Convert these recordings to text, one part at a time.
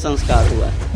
संस्कार हुआ है।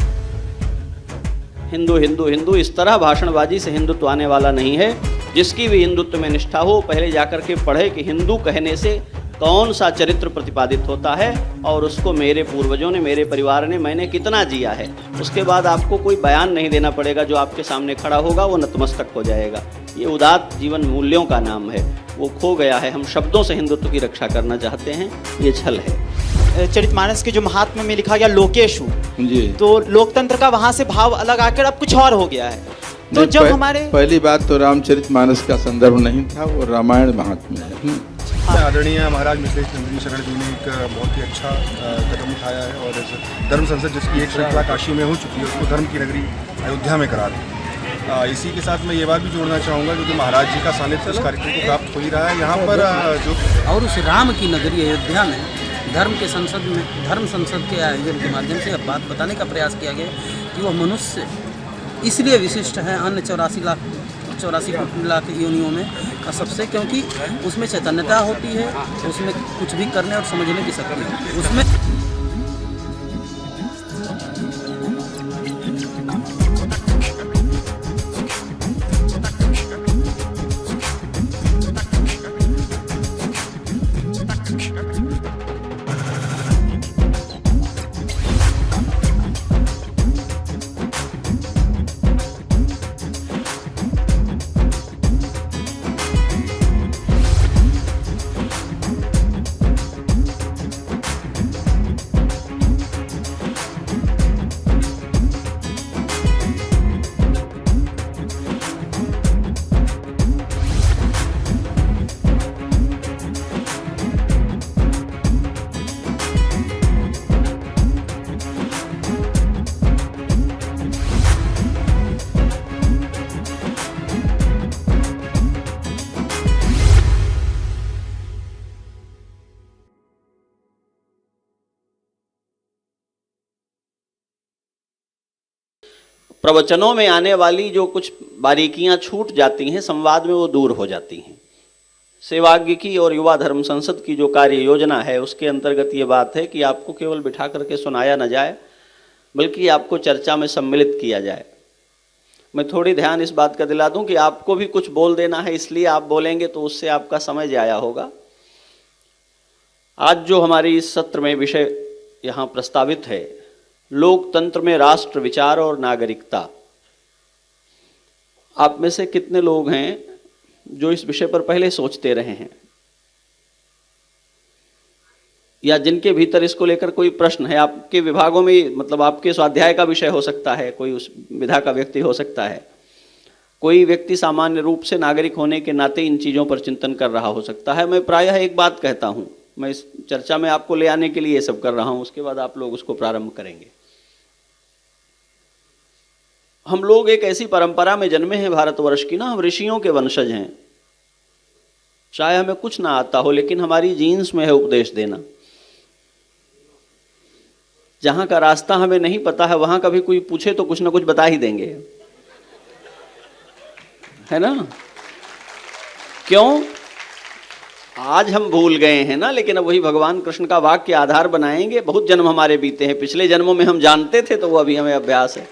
हिंदू हिंदू हिंदू इस तरह भाषणबाजी से हिंदुत्व आने वाला नहीं है। जिसकी भी हिंदुत्व में निष्ठा हो पहले जाकर के पढ़े कि हिंदू कहने से कौन सा चरित्र प्रतिपादित होता है और उसको मेरे पूर्वजों ने, मेरे परिवार ने, मैंने कितना जिया है। उसके बाद आपको कोई बयान नहीं देना पड़ेगा, जो आपके सामने खड़ा होगा वो नतमस्तक हो जाएगा। ये उदात्त जीवन मूल्यों का नाम है, वो खो गया है। हम शब्दों से हिंदुत्व की रक्षा करना चाहते हैं, ये छल है। चरितमानस के जो महात्म्य में लिखा गया लोकेशु जी, तो लोकतंत्र का वहाँ से भाव अलग आकर अब कुछ और हो गया है। तो जब हमारे पहली बात तो रामचरितमानस का संदर्भ नहीं था, वो रामायण महात्म्य है। आदरणीय महाराज मिथिलेश नंदिनी शरण जी ने एक बहुत ही अच्छा कदम उठाया है और धर्म संसद जिसकी एक श्रृंखला काशी में हो चुकी है उसको धर्म की नगरी अयोध्या में करा दी। इसी के साथ मैं ये बात भी जोड़ना चाहूँगा क्योंकि महाराज जी का सानिध्य इस कार्यक्रम को प्राप्त हो ही रहा है यहाँ पर जो और उस राम की नगरी अयोध्या में धर्म संसद के आयोजन के माध्यम से अब बात बताने का प्रयास किया गया कि वह मनुष्य इसलिए विशिष्ट है अन्य 84 लाख योनियों में का सबसे, क्योंकि उसमें चैतन्यता होती है, उसमें कुछ भी करने और समझने की शक्ति होती है। उसमें प्रवचनों में आने वाली जो कुछ बारीकियां छूट जाती हैं, संवाद में वो दूर हो जाती हैं। सेवाज्ञ की और युवा धर्म संसद की जो कार्य योजना है उसके अंतर्गत ये बात है कि आपको केवल बिठा करके सुनाया न जाए बल्कि आपको चर्चा में सम्मिलित किया जाए। मैं थोड़ी ध्यान इस बात का दिला दूं कि आपको भी कुछ बोल देना है, इसलिए आप बोलेंगे तो उससे आपका समय जाया होगा। आज जो हमारी इस सत्र में विषय यहाँ प्रस्तावित है, लोकतंत्र में राष्ट्र विचार और नागरिकता। आप में से कितने लोग हैं जो इस विषय पर पहले सोचते रहे हैं या जिनके भीतर इसको लेकर कोई प्रश्न है? आपके विभागों में, मतलब आपके स्वाध्याय का विषय हो सकता है, कोई उस विधा का व्यक्ति हो सकता है, कोई व्यक्ति सामान्य रूप से नागरिक होने के नाते इन चीज़ों पर चिंतन कर रहा हो सकता है। मैं प्रायः एक बात कहता हूँ, मैं इस चर्चा में आपको ले आने के लिए ये सब कर रहा हूँ, उसके बाद आप लोग उसको प्रारंभ करेंगे। हम लोग एक ऐसी परंपरा में जन्मे हैं भारतवर्ष की ना, हम ऋषियों के वंशज हैं। चाहे हमें कुछ ना आता हो लेकिन हमारी जीन्स में है उपदेश देना। जहां का रास्ता हमें नहीं पता है वहां कभी कोई पूछे तो कुछ ना कुछ बता ही देंगे, है ना? क्यों? आज हम भूल गए हैं ना, लेकिन अब वही भगवान कृष्ण का वाक्य आधार बनाएंगे। बहुत जन्म हमारे बीते हैं, पिछले जन्मों में हम जानते थे तो वो अभी हमें अभ्यास है।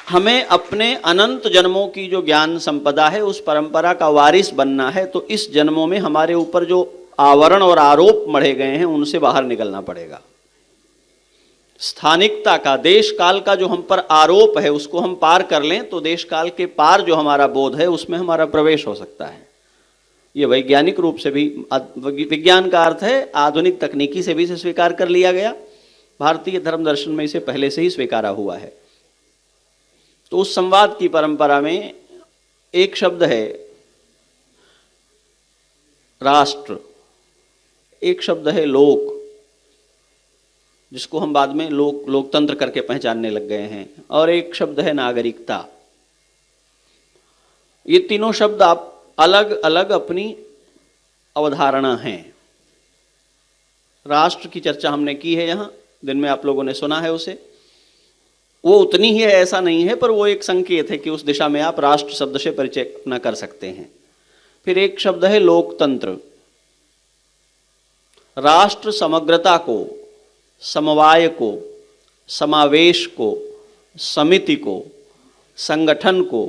हमें अपने अनंत जन्मों की जो ज्ञान संपदा है उस परंपरा का वारिस बनना है, तो इस जन्मों में हमारे ऊपर जो आवरण और आरोप मढ़े गए हैं उनसे बाहर निकलना पड़ेगा। स्थानिकता का, देश काल का जो हम पर आरोप है उसको हम पार कर लें तो देश काल के पार जो हमारा बोध है उसमें हमारा प्रवेश हो सकता है। ये वैज्ञानिक रूप से भी, विज्ञान का अर्थ है आधुनिक तकनीकी से भी इसे स्वीकार कर लिया गया। भारतीय धर्म दर्शन में इसे पहले से ही स्वीकारा हुआ है। तो उस संवाद की परंपरा में एक शब्द है राष्ट्र, एक शब्द है लोक, जिसको हम बाद में लोकतंत्र करके पहचानने लग गए हैं, और एक शब्द है नागरिकता। ये तीनों शब्द आप अलग अलग अपनी अवधारणा हैं। राष्ट्र की चर्चा हमने की है, यहाँ दिन में आप लोगों ने सुना है उसे। वो उतनी ही है ऐसा नहीं है, पर वो एक संकेत है कि उस दिशा में आप राष्ट्र शब्द से परिचय अपना कर सकते हैं। फिर एक शब्द है लोकतंत्र। राष्ट्र समग्रता को समवाय को, समावेश को, समिति को, संगठन को,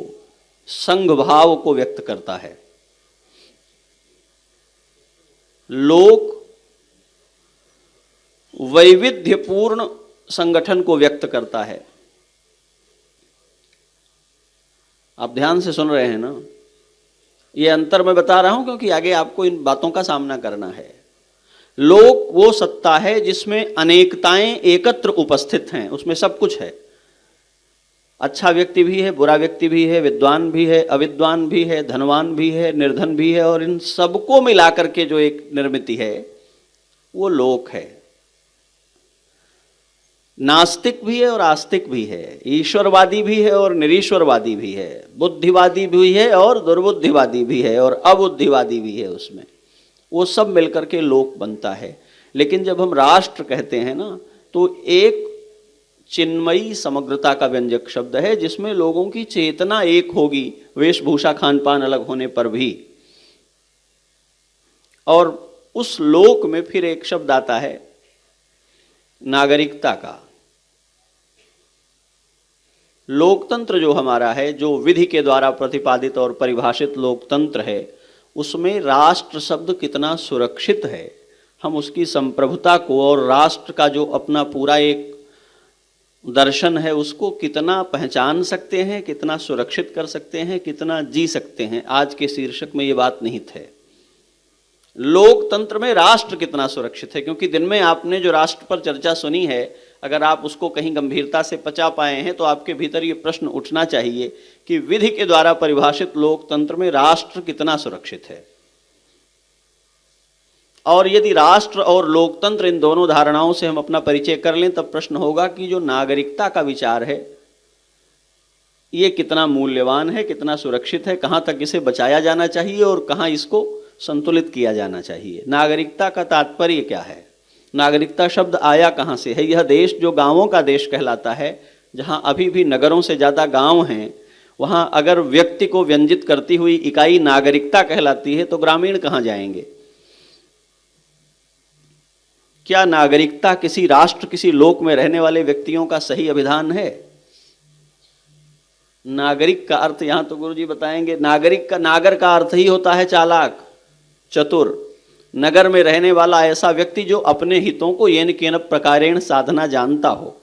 संघ भाव को व्यक्त करता है। लोक वैविध्यपूर्ण संगठन को व्यक्त करता है। आप ध्यान से सुन रहे हैं ना? ये अंतर मैं बता रहा हूं क्योंकि आगे आपको इन बातों का सामना करना है। लोक वो सत्ता है जिसमें अनेकताएं एकत्र उपस्थित हैं, उसमें सब कुछ है। अच्छा व्यक्ति भी है, बुरा व्यक्ति भी है, विद्वान भी है, अविद्वान भी है, धनवान भी है, निर्धन भी है, और इन सबको मिलाकर के जो एक निर्मिति है वो लोक है। नास्तिक भी है और आस्तिक भी है, ईश्वरवादी भी है और निरीश्वरवादी भी है, बुद्धिवादी भी है और दुर्बुद्धिवादी भी है, और अबुद्धिवादी भी है। उसमें वो सब मिलकर के लोक बनता है। लेकिन जब हम राष्ट्र कहते हैं ना, तो एक चिन्मयी समग्रता का व्यंजक शब्द है जिसमें लोगों की चेतना एक होगी, वेशभूषा खान पान अलग होने पर भी। और उस लोक में फिर एक शब्द आता है नागरिकता का। लोकतंत्र जो हमारा है, जो विधि के द्वारा प्रतिपादित और परिभाषित लोकतंत्र है, उसमें राष्ट्र शब्द कितना सुरक्षित है, हम उसकी संप्रभुता को और राष्ट्र का जो अपना पूरा एक दर्शन है उसको कितना पहचान सकते हैं, कितना सुरक्षित कर सकते हैं, कितना जी सकते हैं। आज के शीर्षक में ये बात निहित है। लोकतंत्र में राष्ट्र कितना सुरक्षित है, क्योंकि दिन में आपने जो राष्ट्र पर चर्चा सुनी है, अगर आप उसको कहीं गंभीरता से पचा पाए हैं तो आपके भीतर ये प्रश्न उठना चाहिए कि विधि के द्वारा परिभाषित लोकतंत्र में राष्ट्र कितना सुरक्षित है। और यदि राष्ट्र और लोकतंत्र इन दोनों धारणाओं से हम अपना परिचय कर लें, तब प्रश्न होगा कि जो नागरिकता का विचार है ये कितना मूल्यवान है, कितना सुरक्षित है, कहाँ तक इसे बचाया जाना चाहिए और कहाँ इसको संतुलित किया जाना चाहिए। नागरिकता का तात्पर्य क्या है? नागरिकता शब्द आया कहाँ से है? यह देश जो गांवों का देश कहलाता है, जहाँ अभी भी नगरों से ज़्यादा गांव हैं, वहाँ अगर व्यक्ति को व्यंजित करती हुई इकाई नागरिकता कहलाती है तो ग्रामीण कहाँ जाएंगे? क्या नागरिकता किसी राष्ट्र, किसी लोक में रहने वाले व्यक्तियों का सही अभिधान है? नागरिक का अर्थ यहाँ तो गुरुजी बताएंगे। नागरिक का, नागर का अर्थ ही होता है चालाक, चतुर। नगर में रहने वाला ऐसा व्यक्ति जो अपने हितों को येन केन प्रकारेण साधना जानता हो।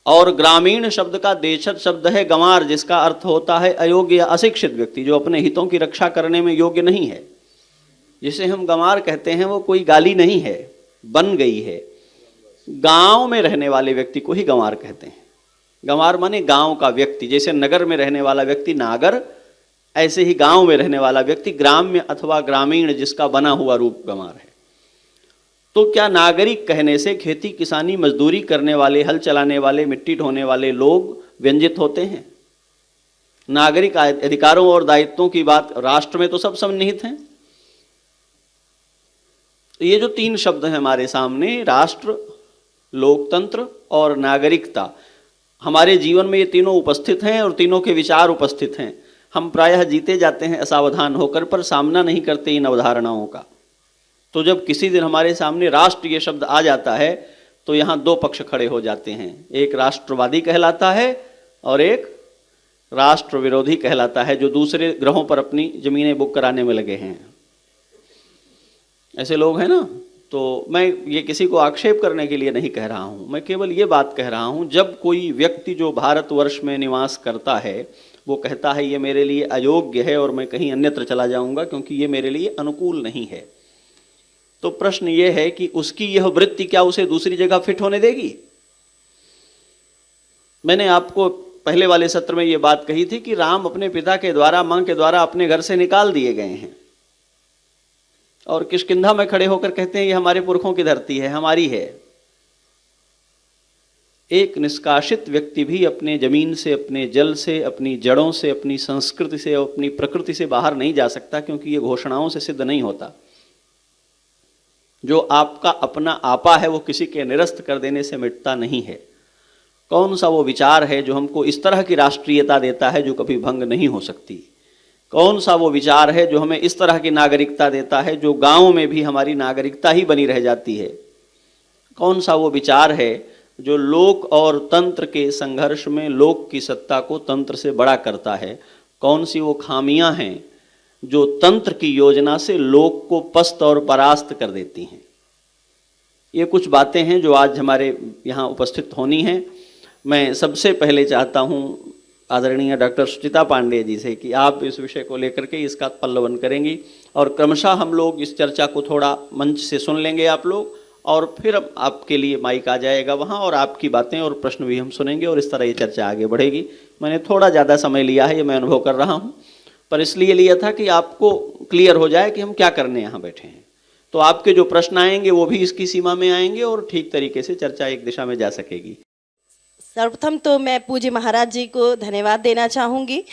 और ग्रामीण शब्द का देशज शब्द है गंवार, जिसका अर्थ होता है अयोग्य या अशिक्षित व्यक्ति, जो अपने हितों की रक्षा करने में योग्य नहीं है। जिसे हम गंवार कहते हैं वो कोई गाली नहीं है, बन गई है। गांव में रहने वाले व्यक्ति को ही गंवार कहते हैं। गंवार माने गांव का व्यक्ति। जैसे नगर में रहने वाला व्यक्ति नागर, ऐसे ही गांव में रहने वाला व्यक्ति ग्राम्य अथवा ग्रामीण, जिसका बना हुआ रूप गंवार है। तो क्या नागरिक कहने से खेती किसानी मजदूरी करने वाले, हल चलाने वाले, मिट्टी ढोने वाले लोग व्यंजित होते हैं? नागरिक अधिकारों और दायित्वों की बात राष्ट्र में तो सब सन्निहित हैं। तो ये जो तीन शब्द हैं हमारे सामने, राष्ट्र, लोकतंत्र और नागरिकता, हमारे जीवन में ये तीनों उपस्थित हैं और तीनों के विचार उपस्थित हैं। हम प्रायः जीते जाते हैं असावधान होकर, पर सामना नहीं करते इन अवधारणाओं का। तो जब किसी दिन हमारे सामने राष्ट्र ये शब्द आ जाता है तो यहाँ दो पक्ष खड़े हो जाते हैं। एक राष्ट्रवादी कहलाता है और एक राष्ट्र विरोधी कहलाता है, जो दूसरे ग्रहों पर अपनी जमीनें बुक कराने में लगे हैं। ऐसे लोग हैं ना। तो मैं ये किसी को आक्षेप करने के लिए नहीं कह रहा हूँ, मैं केवल ये बात कह रहा हूँ, जब कोई व्यक्ति जो भारतवर्ष में निवास करता है वो कहता है ये मेरे लिए अयोग्य है और मैं कहीं अन्यत्र चला जाऊंगा क्योंकि ये मेरे लिए अनुकूल नहीं है, तो प्रश्न ये है कि उसकी यह वृत्ति क्या उसे दूसरी जगह फिट होने देगी? मैंने आपको पहले वाले सत्र में ये बात कही थी कि राम अपने पिता के द्वारा, मां के द्वारा अपने घर से निकाल दिए गए हैं और किष्किंधा में खड़े होकर कहते हैं ये हमारे पुरखों की धरती है, हमारी है। एक निष्कासित व्यक्ति भी अपने जमीन से, अपने जल से, अपनी जड़ों से, अपनी संस्कृति से, अपनी प्रकृति से बाहर नहीं जा सकता, क्योंकि ये घोषणाओं से सिद्ध नहीं होता। जो आपका अपना आपा है वो किसी के निरस्त कर देने से मिटता नहीं है। कौन सा वो विचार है जो हमको इस तरह की राष्ट्रीयता देता है जो कभी भंग नहीं हो सकती? कौन सा वो विचार है जो हमें इस तरह की नागरिकता देता है जो गांव में भी हमारी नागरिकता ही बनी रह जाती है? कौन सा वो विचार है जो लोक और तंत्र के संघर्ष में लोक की सत्ता को तंत्र से बड़ा करता है? कौन सी वो खामियां हैं जो तंत्र की योजना से लोक को पस्त और परास्त कर देती हैं? ये कुछ बातें हैं जो आज हमारे यहाँ उपस्थित होनी हैं। मैं सबसे पहले चाहता हूँ आदरणीय डॉक्टर सुचिता पांडे जी से कि आप इस विषय को लेकर के इसका पल्लवन करेंगी और क्रमशः हम लोग इस चर्चा को थोड़ा मंच से सुन लेंगे आप लोग, और फिर आपके लिए माइक आ जाएगा वहाँ और आपकी बातें और प्रश्न भी हम सुनेंगे और इस तरह ये चर्चा आगे बढ़ेगी। मैंने थोड़ा ज़्यादा समय लिया है, ये मैं अनुभव कर रहा हूँ, पर इसलिए लिया था कि आपको क्लियर हो जाए कि हम क्या करने यहाँ बैठे हैं। तो आपके जो प्रश्न आएंगे वो भी इसकी सीमा में आएंगे और ठीक तरीके से चर्चा एक दिशा में जा सकेगी। सर्वप्रथम तो मैं पूज्य महाराज जी को धन्यवाद देना चाहूँगी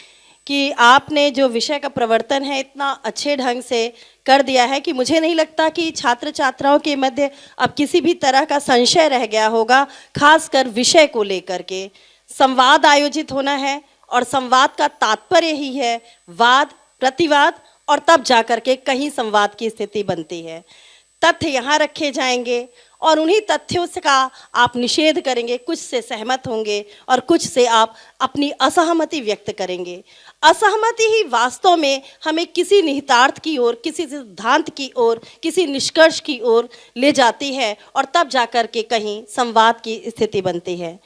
कि आपने जो विषय का प्रवर्तन है इतना अच्छे ढंग से कर दिया है कि मुझे नहीं लगता कि छात्र छात्राओं के मध्य अब किसी भी तरह का संशय रह गया होगा। खासकर विषय को लेकर के संवाद आयोजित होना है और संवाद का तात्पर्य ही है वाद प्रतिवाद, और तब जाकर के कहीं संवाद की स्थिति बनती है। तथ्य यहाँ रखे जाएंगे और उन्हीं तथ्यों से का आप निषेध करेंगे, कुछ से सहमत होंगे और कुछ से आप अपनी असहमति व्यक्त करेंगे। असहमति ही वास्तव में हमें किसी निहितार्थ की ओर, किसी सिद्धांत की ओर, किसी निष्कर्ष की ओर ले जाती है और तब जाकर के कहीं संवाद की स्थिति बनती है।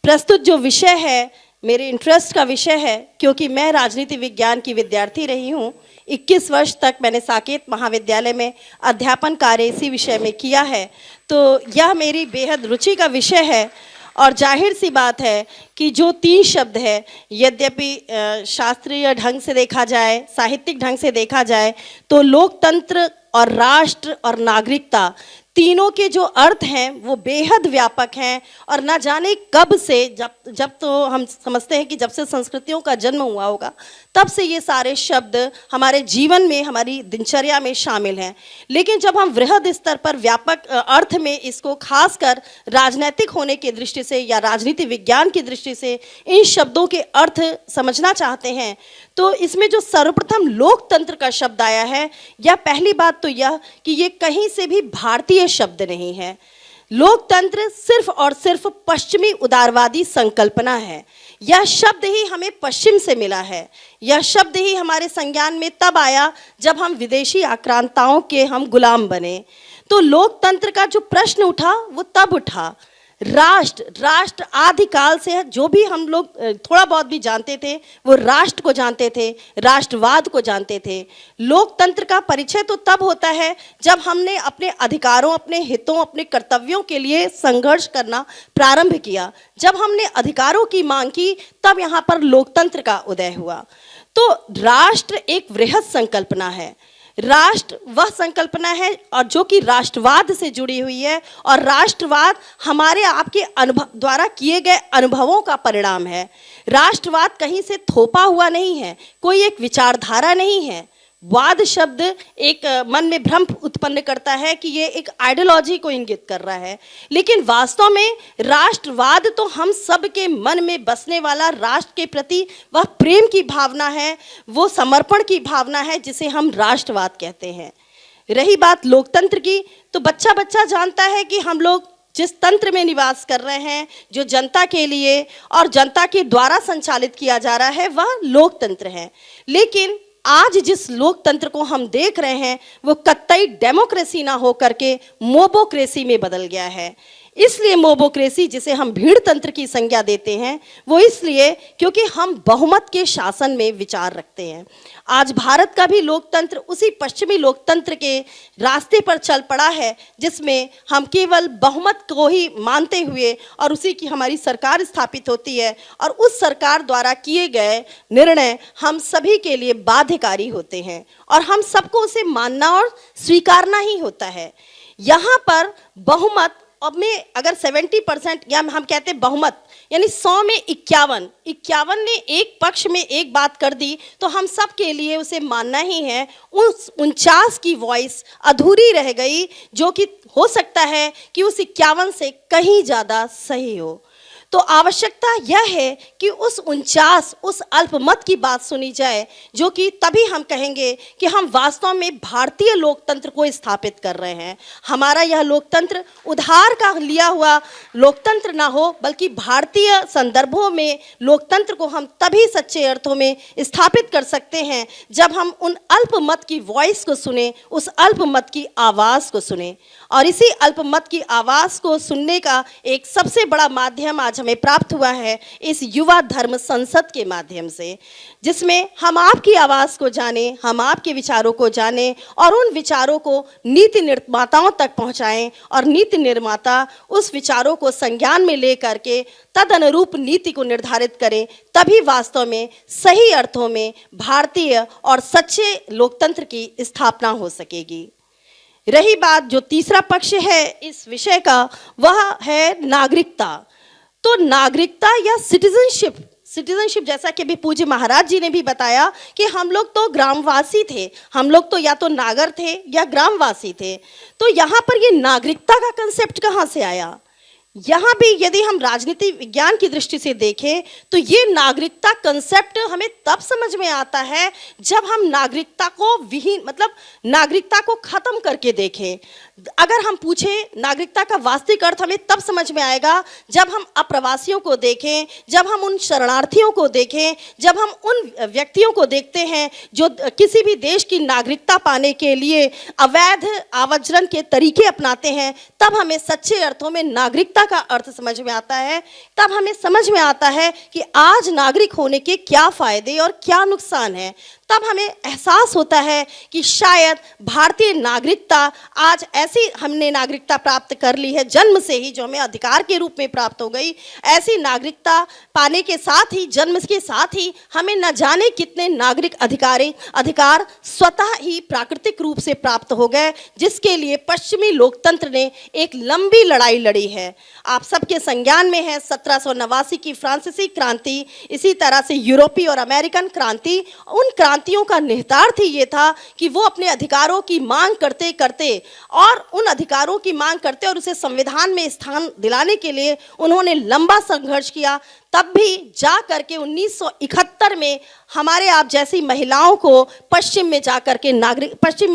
प्रस्तुत जो विषय है मेरे इंटरेस्ट का विषय है, क्योंकि मैं राजनीति विज्ञान की विद्यार्थी रही हूँ। 21 वर्ष तक मैंने साकेत महाविद्यालय में अध्यापन कार्य इसी विषय में किया है, तो यह मेरी बेहद रुचि का विषय है। और जाहिर सी बात है कि जो 3 शब्द है, यद्यपि शास्त्रीय ढंग से देखा जाए, साहित्यिक ढंग से देखा जाए, तो लोकतंत्र और राष्ट्र और नागरिकता, तीनों के जो अर्थ हैं वो बेहद व्यापक हैं। और ना जाने कब से, जब तो हम समझते हैं कि जब से संस्कृतियों का जन्म हुआ होगा तब से ये सारे शब्द हमारे जीवन में, हमारी दिनचर्या में शामिल हैं। लेकिन जब हम वृहद स्तर पर व्यापक अर्थ में इसको खासकर राजनैतिक होने की दृष्टि से या राजनीति विज्ञान की दृष्टि से इन शब्दों के अर्थ समझना चाहते हैं, तो इसमें जो सर्वप्रथम लोकतंत्र का शब्द आया है, यह पहली बात तो यह कि ये कहीं से भी भारतीय शब्द नहीं है। लोकतंत्र सिर्फ और सिर्फ पश्चिमी उदारवादी संकल्पना है। यह शब्द ही हमें पश्चिम से मिला है। यह शब्द ही हमारे संज्ञान में तब आया जब हम विदेशी आक्रांताओं के हम गुलाम बने। तो लोकतंत्र का जो प्रश्न उठा वो तब उठा। राष्ट्र आदिकाल से, जो भी हम लोग थोड़ा बहुत भी जानते थे वो राष्ट्र को जानते थे, राष्ट्रवाद को जानते थे। लोकतंत्र का परिचय तो तब होता है जब हमने अपने अधिकारों, अपने हितों, अपने कर्तव्यों के लिए संघर्ष करना प्रारंभ किया। जब हमने अधिकारों की मांग की तब यहाँ पर लोकतंत्र का उदय हुआ। तो राष्ट्र एक वृहद संकल्पना है। राष्ट्र वह संकल्पना है और जो कि राष्ट्रवाद से जुड़ी हुई है, और राष्ट्रवाद हमारे आपके अनुभव द्वारा किए गए अनुभवों का परिणाम है। राष्ट्रवाद कहीं से थोपा हुआ नहीं है, कोई एक विचारधारा नहीं है। वाद शब्द एक मन में भ्रम उत्पन्न करता है कि ये एक आइडियोलॉजी को इंगित कर रहा है, लेकिन वास्तव में राष्ट्रवाद तो हम सब के मन में बसने वाला राष्ट्र के प्रति वह प्रेम की भावना है, वो समर्पण की भावना है जिसे हम राष्ट्रवाद कहते हैं। रही बात लोकतंत्र की, तो बच्चा बच्चा जानता है कि हम लोग जिस तंत्र में निवास कर रहे हैं, जो जनता के लिए और जनता के द्वारा संचालित किया जा रहा है, वह लोकतंत्र है। लेकिन आज जिस लोकतंत्र को हम देख रहे हैं वो कतई डेमोक्रेसी ना हो करके मोबोक्रेसी में बदल गया है। इसलिए मोबोक्रेसी, जिसे हम भीड़ तंत्र की संज्ञा देते हैं, वो इसलिए क्योंकि हम बहुमत के शासन में विचार रखते हैं। आज भारत का भी लोकतंत्र उसी पश्चिमी लोकतंत्र के रास्ते पर चल पड़ा है जिसमें हम केवल बहुमत को ही मानते हुए और उसी की हमारी सरकार स्थापित होती है, और उस सरकार द्वारा किए गए निर्णय हम सभी के लिए बाध्यकारी होते हैं और हम सबको उसे मानना और स्वीकारना ही होता है। यहाँ पर बहुमत, अब में अगर 70% या हम कहते हैं बहुमत, यानी 100 में 51 ने एक पक्ष में एक बात कर दी तो हम सब के लिए उसे मानना ही है। उस 49 की वॉइस अधूरी रह गई, जो कि हो सकता है कि उस 51 से कहीं ज़्यादा सही हो। तो आवश्यकता यह है कि उस 49 उस अल्पमत की बात सुनी जाए, जो कि तभी हम कहेंगे कि हम वास्तव में भारतीय लोकतंत्र को स्थापित कर रहे हैं। हमारा यह लोकतंत्र उधार का लिया हुआ लोकतंत्र ना हो, बल्कि भारतीय संदर्भों में लोकतंत्र को हम तभी सच्चे अर्थों में स्थापित कर सकते हैं जब हम उन अल्पमत की वॉइस को सुने, उस अल्पमत की आवाज़ को सुने। और इसी अल्पमत की आवाज़ को सुनने का एक सबसे बड़ा माध्यम आज हमें प्राप्त हुआ है इस युवा धर्म संसद के माध्यम से, जिसमें हम आपकी आवाज़ को जाने, हम आपके विचारों को जाने और उन विचारों को नीति निर्माताओं तक पहुंचाएं, और नीति निर्माता उस विचारों को संज्ञान में ले करके तद अनुरूप नीति को निर्धारित करें। तभी वास्तव में सही अर्थों में भारतीय और सच्चे लोकतंत्र की स्थापना हो सकेगी। रही बात जो तीसरा पक्ष है इस विषय का, वह है नागरिकता। तो नागरिकता या सिटीजनशिप जैसा कि अभी पूज्य महाराज जी ने भी बताया कि हम लोग तो ग्रामवासी थे, हम लोग तो या तो नागर थे या ग्रामवासी थे। तो यहाँ पर ये नागरिकता का कंसेप्ट कहाँ से आया? यहाँ भी यदि हम राजनीति विज्ञान की दृष्टि से देखें तो ये नागरिकता कंसेप्ट हमें तब समझ में आता है जब हम नागरिकता को मतलब नागरिकता को खत्म करके देखें। अगर हम पूछें नागरिकता का वास्तविक अर्थ हमें तब समझ में आएगा जब हम अप्रवासियों को देखें, जब हम उन शरणार्थियों को देखें, जब हम उन व्यक्तियों को देखते हैं जो किसी भी देश की नागरिकता पाने के लिए अवैध आवागमन के तरीके अपनाते हैं, तब हमें सच्चे अर्थों में नागरिकता का अर्थ समझ में आता है। तब हमें समझ में आता है कि आज नागरिक होने के क्या फायदे और क्या नुकसान है। तब हमें एहसास होता है कि शायद भारतीय नागरिकता आज ऐसी हमने नागरिकता प्राप्त कर ली है जन्म से ही, जो हमें अधिकार के रूप में प्राप्त हो गई। ऐसी नागरिकता पाने के साथ ही, जन्म के साथ ही हमें न जाने कितने नागरिक अधिकार स्वतः ही प्राकृतिक रूप से प्राप्त हो गए, जिसके लिए पश्चिमी लोकतंत्र ने एक लंबी लड़ाई लड़ी है। आप सबके संज्ञान में है 1789 की फ्रांसीसी क्रांति, इसी तरह से यूरोपीय और अमेरिकन क्रांति। उन क्रांतियों का निहितार्थ ही ये था कि वो अपने अधिकारों की मांग करते करते और उन अधिकारों की मांग करते और उसे संविधान में स्थान दिलाने के लिए उन्होंने लंबा संघर्ष किया। तब भी जा करके 1971 में हमारे आप जैसी महिलाओं को पश्चिम में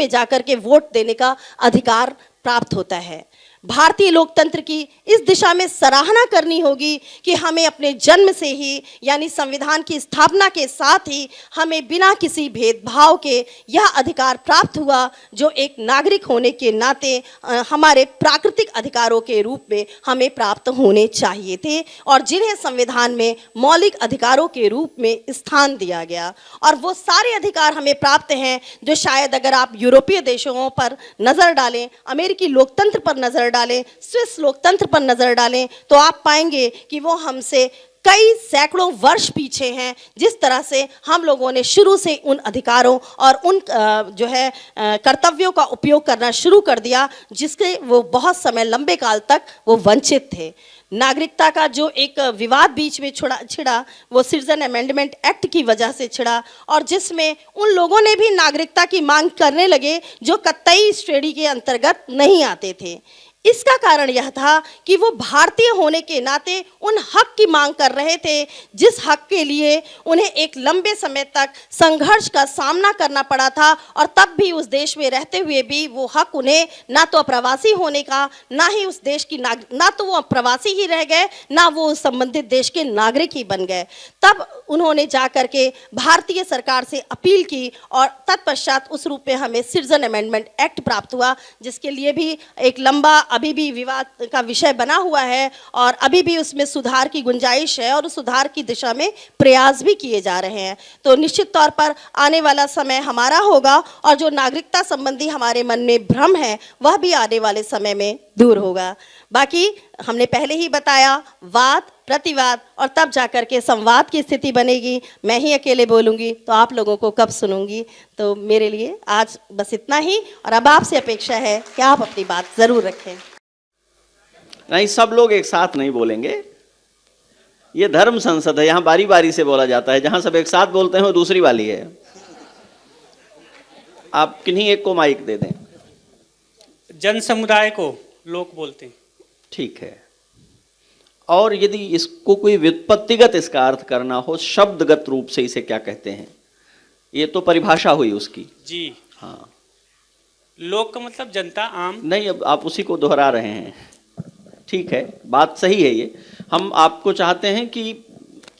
जाकर के वोट देने का अधिकार प्राप्त होता है। भारतीय लोकतंत्र की इस दिशा में सराहना करनी होगी कि हमें अपने जन्म से ही, यानी संविधान की स्थापना के साथ ही, हमें बिना किसी भेदभाव के यह अधिकार प्राप्त हुआ जो एक नागरिक होने के नाते हमारे प्राकृतिक अधिकारों के रूप में हमें प्राप्त होने चाहिए थे, और जिन्हें संविधान में मौलिक अधिकारों के रूप में स्थान दिया गया। और वो सारे अधिकार हमें प्राप्त हैं जो शायद अगर आप यूरोपीय देशों पर नज़र डालें, अमेरिकी लोकतंत्र पर नज़र डालें, स्विस लोकतंत्र पर नजर डालें, तो आप पाएंगे कि वो हमसे कई सैकड़ों वर्ष पीछे हैं। जिस तरह से हम लोगों ने शुरू से उन अधिकारों और उन कर्तव्यों का उपयोग करना शुरू कर दिया, जिसके वो बहुत समय लंबे काल तक वो वंचित थे। नागरिकता का जो एक विवाद बीच में छिड़ा वो सिटीजन अमेंडमेंट एक्ट की वजह से छिड़ा, और जिसमें उन लोगों ने भी नागरिकता की मांग करने लगे जो कतई श्रेणी के अंतर्गत नहीं आते थे। इसका कारण यह था कि वो भारतीय होने के नाते उन हक की मांग कर रहे थे जिस हक के लिए उन्हें एक लंबे समय तक संघर्ष का सामना करना पड़ा था, और तब भी उस देश में रहते हुए भी वो हक उन्हें ना तो अप्रवासी होने का, ना ही उस देश की ना तो वो अप्रवासी ही रह गए, ना वो उस संबंधित देश के नागरिक ही बन गए। तब उन्होंने जा करके भारतीय सरकार से अपील की, और तत्पश्चात उस रूप में हमें सिटीजन अमेंडमेंट एक्ट प्राप्त हुआ, जिसके लिए भी एक लंबा अभी भी विवाद का विषय बना हुआ है, और अभी भी उसमें सुधार की गुंजाइश है और उस सुधार की दिशा में प्रयास भी किए जा रहे हैं। तो निश्चित तौर पर आने वाला समय हमारा होगा, और जो नागरिकता संबंधी हमारे मन में भ्रम है वह भी आने वाले समय में दूर होगा। बाकी हमने पहले ही बताया, वाद प्रतिवाद और तब जाकर के संवाद की स्थिति बनेगी। मैं ही अकेले बोलूँगी तो आप लोगों को कब सुनूंगी। तो मेरे लिए आज बस इतना ही, और अब आपसे अपेक्षा है कि आप अपनी बात ज़रूर रखें। नहीं, सब लोग एक साथ नहीं बोलेंगे। ये धर्म संसद है, यहाँ बारी बारी से बोला जाता है। जहाँ सब एक साथ बोलते हैं वो दूसरी वाली है। आप किन्हीं एक को माइक दे दें। जन समुदाय को लोग बोलते हैं। ठीक है। और यदि इसको कोई व्युत्पत्तिगत इसका अर्थ करना हो, शब्दगत रूप से इसे क्या कहते हैं? ये तो परिभाषा हुई उसकी। जी, हाँ, लोक का मतलब जनता, आम। नहीं, अब आप उसी को दोहरा रहे हैं। ठीक है, बात सही है। ये हम आपको चाहते हैं कि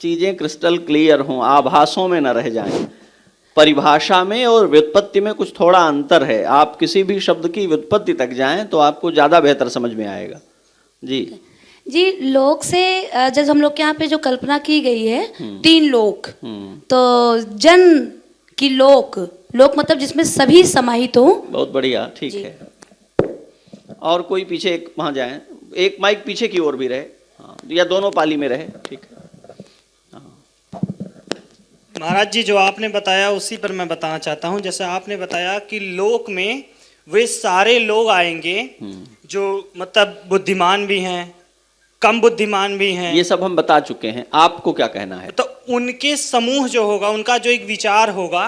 चीजें क्रिस्टल क्लियर हों, आभासों में न रह जाएं। परिभाषा में और व्युत्पत्ति में कुछ थोड़ा अंतर है। आप किसी भी शब्द की व्युत्पत्ति तक जाएं तो आपको ज़्यादा बेहतर समझ में आएगा। जी जी, लोक से जब हम लोग के यहाँ पे जो कल्पना की गई है 3 लोक, तो जन की लोक, लोक मतलब जिसमें सभी समाहित हो। बहुत बढ़िया, ठीक है। और कोई पीछे एक वहाँ जाएं, एक माइक पीछे की ओर भी रहे, हाँ, या दोनों पाली में रहे, ठीक है। महाराज जी, जो आपने बताया उसी पर मैं बताना चाहता हूँ। जैसे आपने बताया कि लोक में वे सारे लोग आएंगे जो मतलब बुद्धिमान भी हैं, कम बुद्धिमान भी हैं। ये सब हम बता चुके हैं, आपको क्या कहना है? तो उनके समूह जो होगा, उनका जो एक विचार होगा,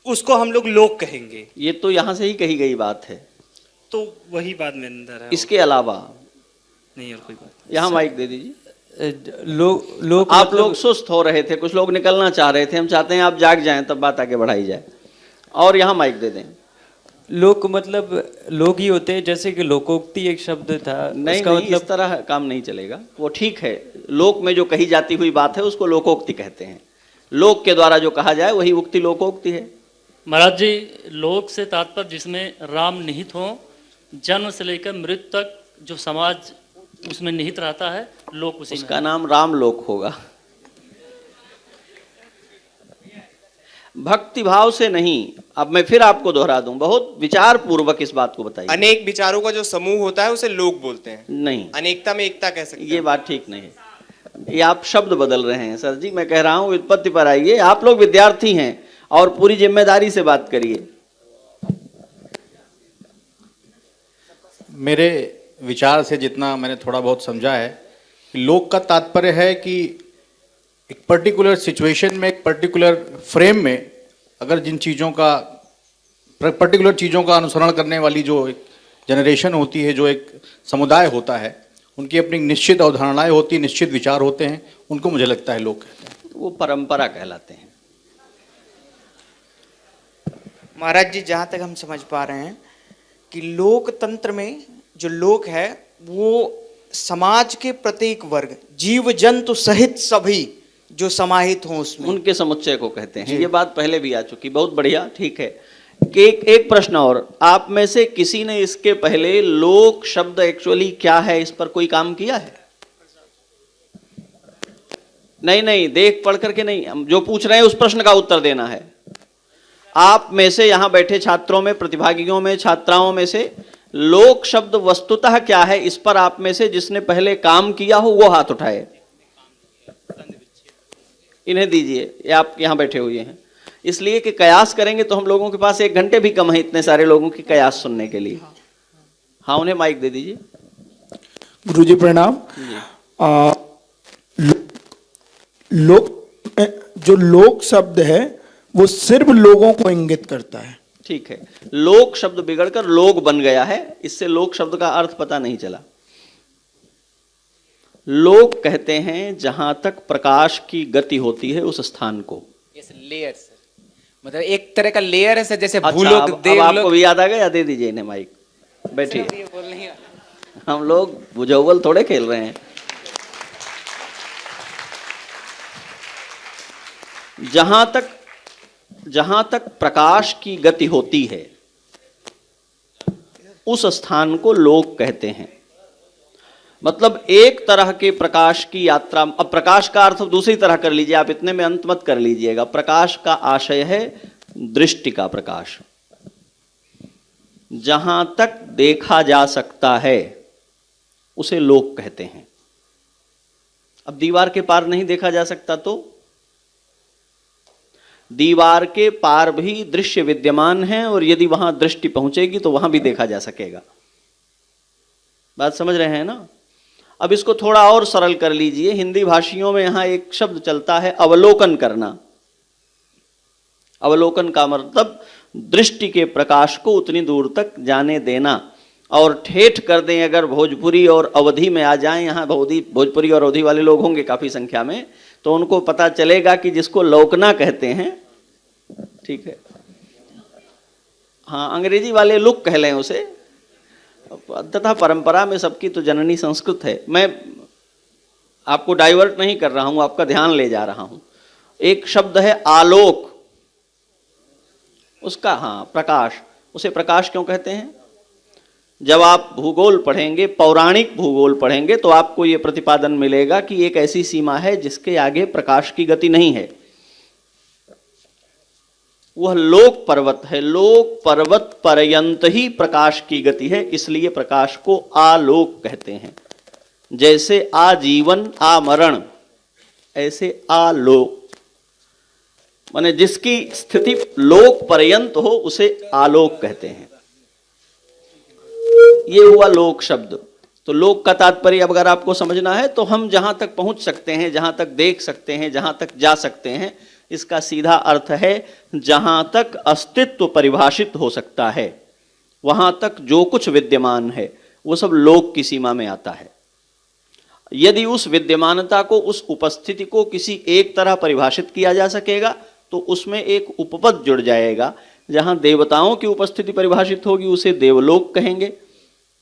उसको हम लोग लोक कहेंगे। ये तो यहाँ से ही कही गई बात है। तो वही बात मेरे अंदर है, इसके अलावा नहीं और कोई बात। यहाँ माइक दे दीजिए। लोग आप लोग सुस्त हो रहे थे, कुछ लोग निकलना चाह रहे थे, हम चाहते हैं आप जाग जाएं तब बात आगे बढ़ाई जाए। और यहाँ माइक दे दें। लोक मतलब लोग ही होते हैं, जैसे कि लोकोक्ति एक शब्द था। नहीं, उसका नहीं, इस तरह काम नहीं चलेगा। वो ठीक है, लोक में जो कही जाती हुई बात है उसको लोकोक्ति कहते हैं। लोक के द्वारा जो कहा जाए वही उक्ति लोकोक्ति है। महाराज जी, लोक से तात्पर्य जिसमें राम निहित हो, जन्म से लेकर मृत्यु तक जो समाज उसमें निहित रहता है, लोक उसी उसका नाम राम लोक होगा। भक्ति भाव से नहीं। अब मैं फिर आपको दोहरा दूं, बहुत विचार पूर्वक इस बात को बताइए। अनेक विचारों का जो समूह होता है उसे लोक बोलते हैं। नहीं, अनेकता में एकता कह सकते हैं। ये बात ठीक नहीं है। ये आप शब्द बदल रहे हैं सर जी। मैं कह रहा हूं व्युत्पत्ति पर आइए। आप लोग विद्यार्थी हैं और पूरी जिम्मेदारी से बात करिए। मेरे विचार से जितना मैंने थोड़ा बहुत समझा है कि लोक का तात्पर्य है कि एक पर्टिकुलर सिचुएशन में, एक पर्टिकुलर फ्रेम में अगर जिन चीज़ों का, पर्टिकुलर चीज़ों का अनुसरण करने वाली जो एक जनरेशन होती है, जो एक समुदाय होता है, उनकी अपनी निश्चित अवधारणाएं होती, निश्चित विचार होते हैं, उनको मुझे लगता है लोक कहते हैं। वो परंपरा कहलाते हैं। महाराज जी, जहाँ तक हम समझ पा रहे हैं कि लोकतंत्र में जो लोक है वो समाज के प्रत्येक वर्ग, जीव जंतु सहित सभी जो समाहित हों उसमें, उनके समुच्चय को कहते हैं। ये बात पहले भी आ चुकी। बहुत बढ़िया, ठीक है। एक प्रश्न और, आप में से किसी ने इसके पहले लोक शब्द एक्चुअली क्या है इस पर कोई काम किया है? नहीं नहीं, देख पढ़ करके नहीं, हम जो पूछ रहे हैं उस प्रश्न का उत्तर देना है। आप में से, यहां बैठे छात्रों में, प्रतिभागियों में, छात्राओं में से लोक शब्द वस्तुतः क्या है, इस पर आप में से जिसने पहले काम किया हो वो हाथ उठाए। इन्हें दीजिए, ये आप यहां बैठे हुए हैं। इसलिए कि कयास करेंगे तो हम लोगों के पास 1 घंटे भी कम है इतने सारे लोगों की कयास सुनने के लिए। हाँ, उन्हें माइक दे दीजिए। गुरुजी प्रणाम। जो लोक शब्द है वो सिर्फ लोगों को इंगित करता है। ठीक है, लोक शब्द बिगड़कर लोग बन गया है, इससे लोक शब्द का अर्थ पता नहीं चला। लोक कहते हैं जहां तक प्रकाश की गति होती है उस स्थान को। लेयर सर, मतलब एक तरह का लेयर है सर, जैसे अच्छा, भूलोक, अब आपको भी याद आ गया, दे दीजिए इन्हें माइक। बैठिए, हम लोग बुझौल थोड़े खेल रहे हैं। जहां तक प्रकाश की गति होती है उस स्थान को लोक कहते हैं। मतलब एक तरह के प्रकाश की यात्रा। अब प्रकाश का अर्थ दूसरी तरह कर लीजिए, आप इतने में अंत मत कर लीजिएगा। प्रकाश का आशय है दृष्टि का प्रकाश। जहां तक देखा जा सकता है उसे लोक कहते हैं। अब दीवार के पार नहीं देखा जा सकता तो दीवार के पार भी दृश्य विद्यमान है, और यदि वहां दृष्टि पहुंचेगी तो वहां भी देखा जा सकेगा। बात समझ रहे हैं ना? अब इसको थोड़ा और सरल कर लीजिए। हिंदी भाषियों में यहां एक शब्द चलता है अवलोकन करना। अवलोकन का मतलब दृष्टि के प्रकाश को उतनी दूर तक जाने देना, और ठेठ कर दें अगर भोजपुरी और अवधी में आ जाएं, यहाँ भोजपुरी और अवधी वाले लोग होंगे काफ़ी संख्या में, तो उनको पता चलेगा कि जिसको लौकना कहते हैं, ठीक है, हाँ अंग्रेजी वाले लुक कह लें उसे, तथा परंपरा में सबकी तो जननी संस्कृत है। मैं आपको डाइवर्ट नहीं कर रहा हूं, आपका ध्यान ले जा रहा हूं। एक शब्द है आलोक, उसका हाँ प्रकाश, उसे प्रकाश क्यों कहते हैं? जब आप भूगोल पढ़ेंगे, पौराणिक भूगोल पढ़ेंगे, तो आपको ये प्रतिपादन मिलेगा कि एक ऐसी सीमा है जिसके आगे प्रकाश की गति नहीं है, वह लोक पर्वत है। लोक पर्वत पर्यंत ही प्रकाश की गति है, इसलिए प्रकाश को आलोक कहते हैं। जैसे आजीवन आमरण, ऐसे आलोक, माने जिसकी स्थिति लोक पर्यंत हो उसे आलोक कहते हैं। ये हुआ लोक शब्द। तो लोक का तात्पर्य अब अगर आपको समझना है तो हम जहां तक पहुंच सकते हैं, जहां तक देख सकते हैं, जहां तक जा सकते हैं, इसका सीधा अर्थ है जहां तक अस्तित्व परिभाषित हो सकता है, वहां तक जो कुछ विद्यमान है वो सब लोक की सीमा में आता है। यदि उस विद्यमानता को, उस उपस्थिति को किसी एक तरह परिभाषित किया जा सकेगा तो उसमें एक उपपद जुड़ जाएगा। जहां देवताओं की उपस्थिति परिभाषित होगी उसे देवलोक कहेंगे,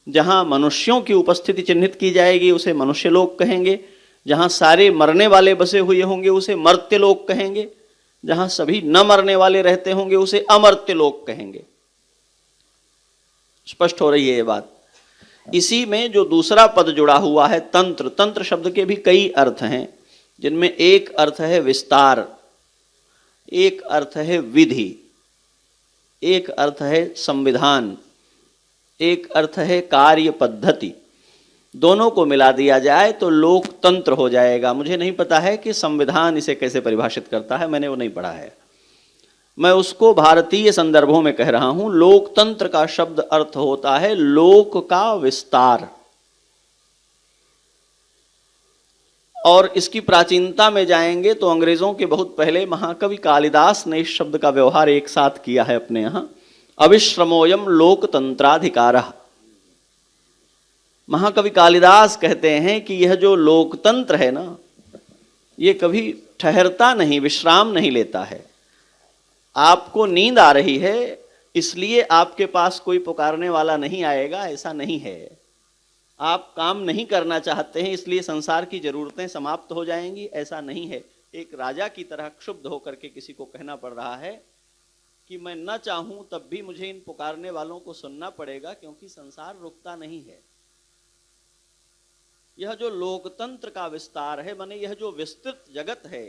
जहां मनुष्यों की उपस्थिति चिन्हित की जाएगी उसे मनुष्यलोक कहेंगे, जहां सारे मरने वाले बसे हुए होंगे उसे मर्त्यलोक कहेंगे, जहां सभी न मरने वाले रहते होंगे उसे अमर्त्यलोक कहेंगे। स्पष्ट हो रही है ये बात। इसी में जो दूसरा पद जुड़ा हुआ है तंत्र, तंत्र शब्द के भी कई अर्थ हैं, जिनमें एक अर्थ है विस्तार, एक अर्थ है विधि, एक अर्थ है संविधान, एक अर्थ है कार्य पद्धति। दोनों को मिला दिया जाए तो लोकतंत्र हो जाएगा। मुझे नहीं पता है कि संविधान इसे कैसे परिभाषित करता है, मैंने वो नहीं पढ़ा है, मैं उसको भारतीय संदर्भों में कह रहा हूं। लोकतंत्र का शब्द अर्थ होता है लोक का विस्तार, और इसकी प्राचीनता में जाएंगे तो अंग्रेजों के बहुत पहले महाकवि कालिदास ने इस शब्द का व्यवहार एक साथ किया है अपने यहां। अविश्रमोयम लोकतंत्राधिकारः। महाकवि कालिदास कहते हैं कि यह जो लोकतंत्र है ना, ये कभी ठहरता नहीं, विश्राम नहीं लेता है। आपको नींद आ रही है इसलिए आपके पास कोई पुकारने वाला नहीं आएगा, ऐसा नहीं है। आप काम नहीं करना चाहते हैं इसलिए संसार की जरूरतें समाप्त हो जाएंगी, ऐसा नहीं है। एक राजा की तरह क्षुब्ध होकर के किसी को कहना पड़ रहा है कि मैं न चाहूं तब भी मुझे इन पुकारने वालों को सुनना पड़ेगा, क्योंकि संसार रुकता नहीं है। यह जो लोकतंत्र का विस्तार है, माने यह जो विस्तृत जगत है,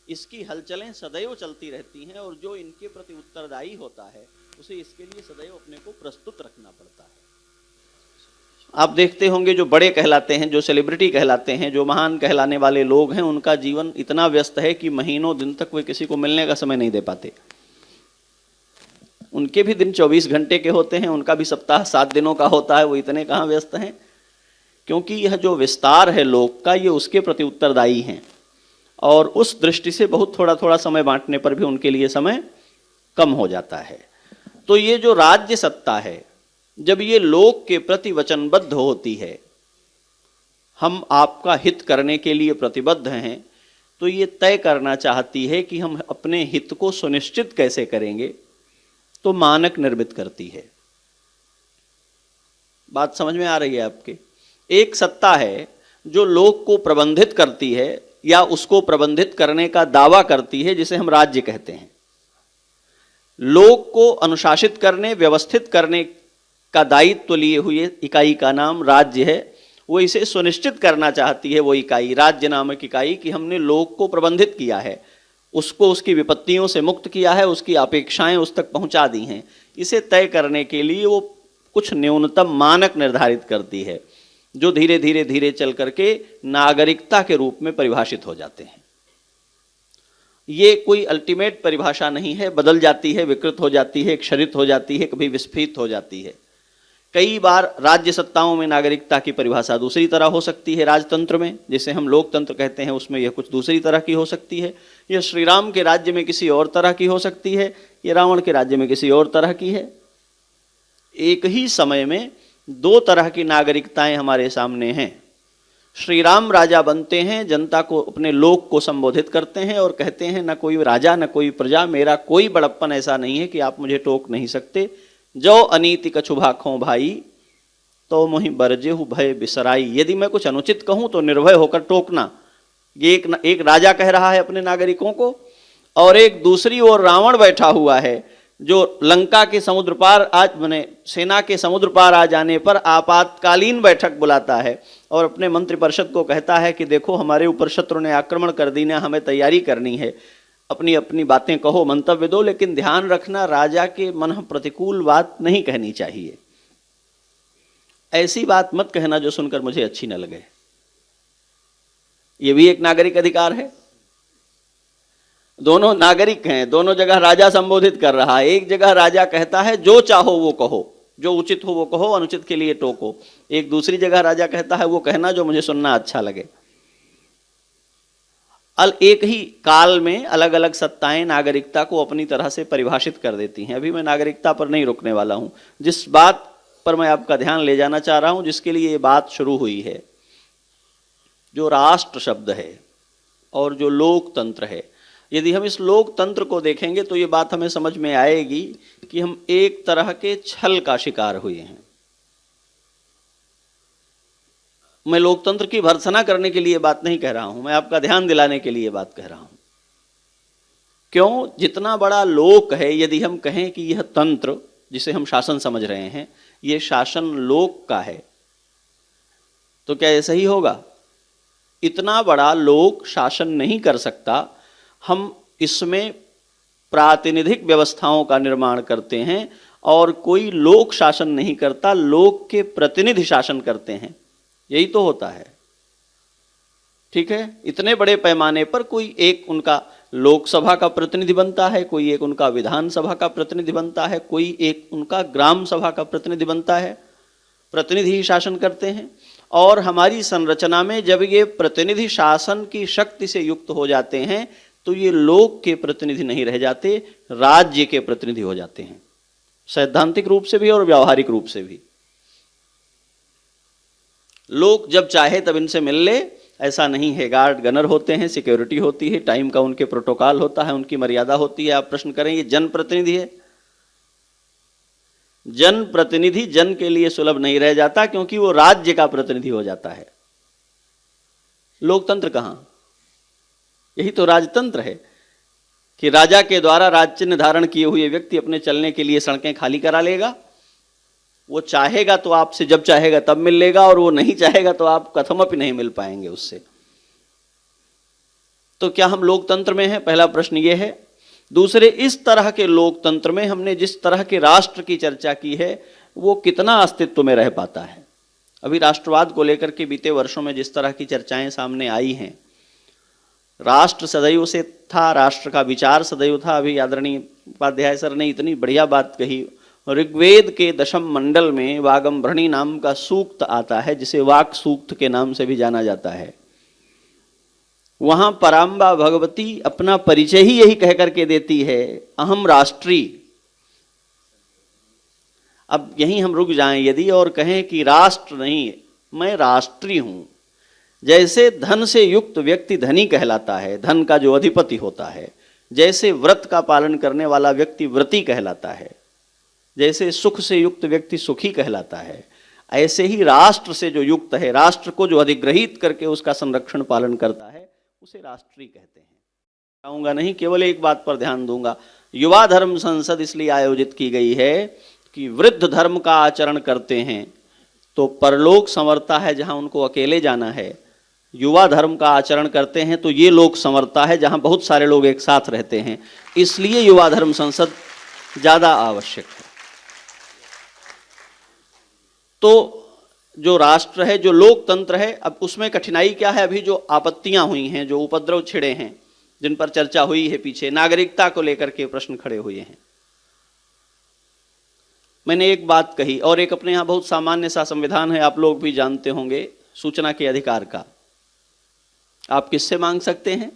इसकी हलचलें सदैव चलती रहती हैं, और जो इनके प्रति उत्तरदायी होता है उसे इसके लिए सदैव अपने को प्रस्तुत रखना पड़ता है। आप देखते होंगे जो बड़े कहलाते हैं, जो सेलिब्रिटी कहलाते हैं, जो महान कहलाने वाले लोग हैं, उनका जीवन इतना व्यस्त है कि महीनों दिन तक वे किसी को मिलने का समय नहीं दे पाते। उनके भी दिन 24 घंटे के होते हैं, उनका भी सप्ताह 7 दिनों का होता है, वो इतने कहाँ व्यस्त हैं, क्योंकि यह जो विस्तार है लोक का, ये उसके प्रति उत्तरदायी हैं। और उस दृष्टि से बहुत थोड़ा थोड़ा समय बांटने पर भी उनके लिए समय कम हो जाता है। तो ये जो राज्य सत्ता है, जब ये लोक के प्रति वचनबद्ध होती है, हम आपका हित करने के लिए प्रतिबद्ध हैं, तो ये तय करना चाहती है कि हम अपने हित को सुनिश्चित कैसे करेंगे, तो मानक निर्मित करती है। बात समझ में आ रही है आपके? एक सत्ता है जो लोक को प्रबंधित करती है या उसको प्रबंधित करने का दावा करती है, जिसे हम राज्य कहते हैं। लोक को अनुशासित करने, व्यवस्थित करने का दायित्व लिए हुए इकाई का नाम राज्य है। वो इसे सुनिश्चित करना चाहती है, वो इकाई, राज्य नामक इकाई, कि हमने लोक को प्रबंधित किया है, उसको उसकी विपत्तियों से मुक्त किया है, उसकी अपेक्षाएं उस तक पहुंचा दी हैं। इसे तय करने के लिए वो कुछ न्यूनतम मानक निर्धारित करती है, जो धीरे धीरे धीरे चल करके नागरिकता के रूप में परिभाषित हो जाते हैं। ये कोई अल्टीमेट परिभाषा नहीं है, बदल जाती है, विकृत हो जाती है, क्षरित हो जाती है, कभी विस्फीत हो जाती है। कई बार राज्य सत्ताओं में नागरिकता की परिभाषा दूसरी तरह हो सकती है। राजतंत्र में, जिसे हम लोकतंत्र कहते हैं, उसमें यह कुछ दूसरी तरह की हो सकती है। यह श्री राम के राज्य में किसी और तरह की हो सकती है, यह रावण के राज्य में किसी और तरह की है। एक ही समय में दो तरह की नागरिकताएं हमारे सामने हैं। श्री राम राजा बनते हैं, जनता को, अपने लोक को संबोधित करते हैं और कहते हैं न कोई राजा न कोई प्रजा, मेरा कोई बड़प्पन ऐसा नहीं है कि आप मुझे टोक नहीं सकते। जो अनीति कछु भाखों भाई, तो मोहि बरजेहु भय बिसराई। यदि मैं कुछ अनुचित कहूं तो निर्भय होकर टोकना। ये एक राजा कह रहा है अपने नागरिकों को, और एक दूसरी ओर रावण बैठा हुआ है जो लंका के समुद्र पार सेना के समुद्र पार आ जाने पर आपातकालीन बैठक बुलाता है और अपने मंत्रिपरिषद को कहता है कि देखो हमारे ऊपर शत्रु ने आक्रमण कर दी ना, हमें तैयारी करनी है, अपनी अपनी बातें कहो, मंतव्य दो, लेकिन ध्यान रखना राजा के मन प्रतिकूल बात नहीं कहनी चाहिए। ऐसी बात मत कहना जो सुनकर मुझे अच्छी न लगे। ये भी एक नागरिक अधिकार है। दोनों नागरिक हैं, दोनों जगह राजा संबोधित कर रहा है। एक जगह राजा कहता है जो चाहो वो कहो, जो उचित हो वो कहो, अनुचित के लिए टोको। एक दूसरी जगह राजा कहता है वो कहना जो मुझे सुनना अच्छा लगे। एक ही काल में अलग अलग सत्ताएं नागरिकता को अपनी तरह से परिभाषित कर देती हैं। अभी मैं नागरिकता पर नहीं रुकने वाला हूं। जिस बात पर मैं आपका ध्यान ले जाना चाह रहा हूं, जिसके लिए ये बात शुरू हुई है, जो राष्ट्र शब्द है और जो लोकतंत्र है, यदि हम इस लोकतंत्र को देखेंगे तो ये बात हमें समझ में आएगी कि हम एक तरह के छल का शिकार हुए हैं। मैं लोकतंत्र की भर्त्सना करने के लिए बात नहीं कह रहा हूं, मैं आपका ध्यान दिलाने के लिए बात कह रहा हूं। क्यों? जितना बड़ा लोक है, यदि हम कहें कि यह तंत्र जिसे हम शासन समझ रहे हैं, यह शासन लोक का है, तो क्या यह सही होगा? इतना बड़ा लोक शासन नहीं कर सकता। हम इसमें प्रातिनिधिक व्यवस्थाओं का निर्माण करते हैं और कोई लोक शासन नहीं करता, लोक के प्रतिनिधि शासन करते हैं। यही तो होता है, ठीक है। इतने बड़े पैमाने पर कोई एक उनका लोकसभा का प्रतिनिधि बनता है, कोई एक उनका विधानसभा का प्रतिनिधि बनता है, कोई एक उनका ग्राम सभा का प्रतिनिधि बनता है। प्रतिनिधि ही शासन करते हैं। और हमारी संरचना में जब ये प्रतिनिधि शासन की शक्ति से युक्त हो जाते हैं तो ये लोक के प्रतिनिधि नहीं रह जाते, राज्य के प्रतिनिधि हो जाते हैं, सैद्धांतिक रूप से भी और व्यावहारिक रूप से भी। लोग जब चाहे तब इनसे मिल ले, ऐसा नहीं है। गार्ड गनर होते हैं, सिक्योरिटी होती है, टाइम का उनके प्रोटोकॉल होता है, उनकी मर्यादा होती है। आप प्रश्न करें, ये जनप्रतिनिधि है। जनप्रतिनिधि जन के लिए सुलभ नहीं रह जाता क्योंकि वो राज्य का प्रतिनिधि हो जाता है। लोकतंत्र कहां? यही तो राजतंत्र है कि राजा के द्वारा राज चिन्ह धारण किए हुए व्यक्ति अपने चलने के लिए सड़कें खाली करा लेगा। वो चाहेगा तो आपसे जब चाहेगा तब मिल लेगा, और वो नहीं चाहेगा तो आप कथमपि नहीं मिल पाएंगे उससे। तो क्या हम लोकतंत्र में हैं? पहला प्रश्न ये है। दूसरे, इस तरह के लोकतंत्र में हमने जिस तरह के राष्ट्र की चर्चा की है वो कितना अस्तित्व में रह पाता है? अभी राष्ट्रवाद को लेकर के बीते वर्षों में जिस तरह की चर्चाएं सामने आई हैं, राष्ट्र सदैव से था, राष्ट्र का विचार सदैव था। अभी आदरणीय उपाध्याय सर ने इतनी बढ़िया बात कही। ऋग्वेद के दशम मंडल में वागम्भरणी नाम का सूक्त आता है, जिसे वाक सूक्त के नाम से भी जाना जाता है। वहां पराम्बा भगवती अपना परिचय ही यही कह करके देती है, अहम राष्ट्री। अब यहीं हम रुक जाएं यदि और कहें कि राष्ट्र नहीं, मैं राष्ट्री हूं। जैसे धन से युक्त व्यक्ति धनी कहलाता है, धन का जो अधिपति होता है, जैसे व्रत का पालन करने वाला व्यक्ति व्रती कहलाता है, जैसे सुख से युक्त व्यक्ति सुखी कहलाता है, ऐसे ही राष्ट्र से जो युक्त है, राष्ट्र को जो अधिग्रहित करके उसका संरक्षण पालन करता है, उसे राष्ट्रीय कहते हैं। कहूँगा नहीं, केवल एक बात पर ध्यान दूंगा। युवा धर्म संसद इसलिए आयोजित की गई है कि वृद्ध धर्म का आचरण करते हैं तो परलोक संवरता है जहाँ उनको अकेले जाना है। युवा धर्म का आचरण करते हैं तो ये लोक संवरता है जहाँ बहुत सारे लोग एक साथ रहते हैं। इसलिए युवा धर्म संसद ज़्यादा आवश्यक है। तो जो राष्ट्र है, जो लोकतंत्र है, अब उसमें कठिनाई क्या है? अभी जो आपत्तियां हुई हैं, जो उपद्रव छिड़े हैं, जिन पर चर्चा हुई है पीछे, नागरिकता को लेकर के प्रश्न खड़े हुए हैं। मैंने एक बात कही, और एक अपने यहाँ बहुत सामान्य सा संविधान है, आप लोग भी जानते होंगे, सूचना के अधिकार का। आप किससे मांग सकते हैं?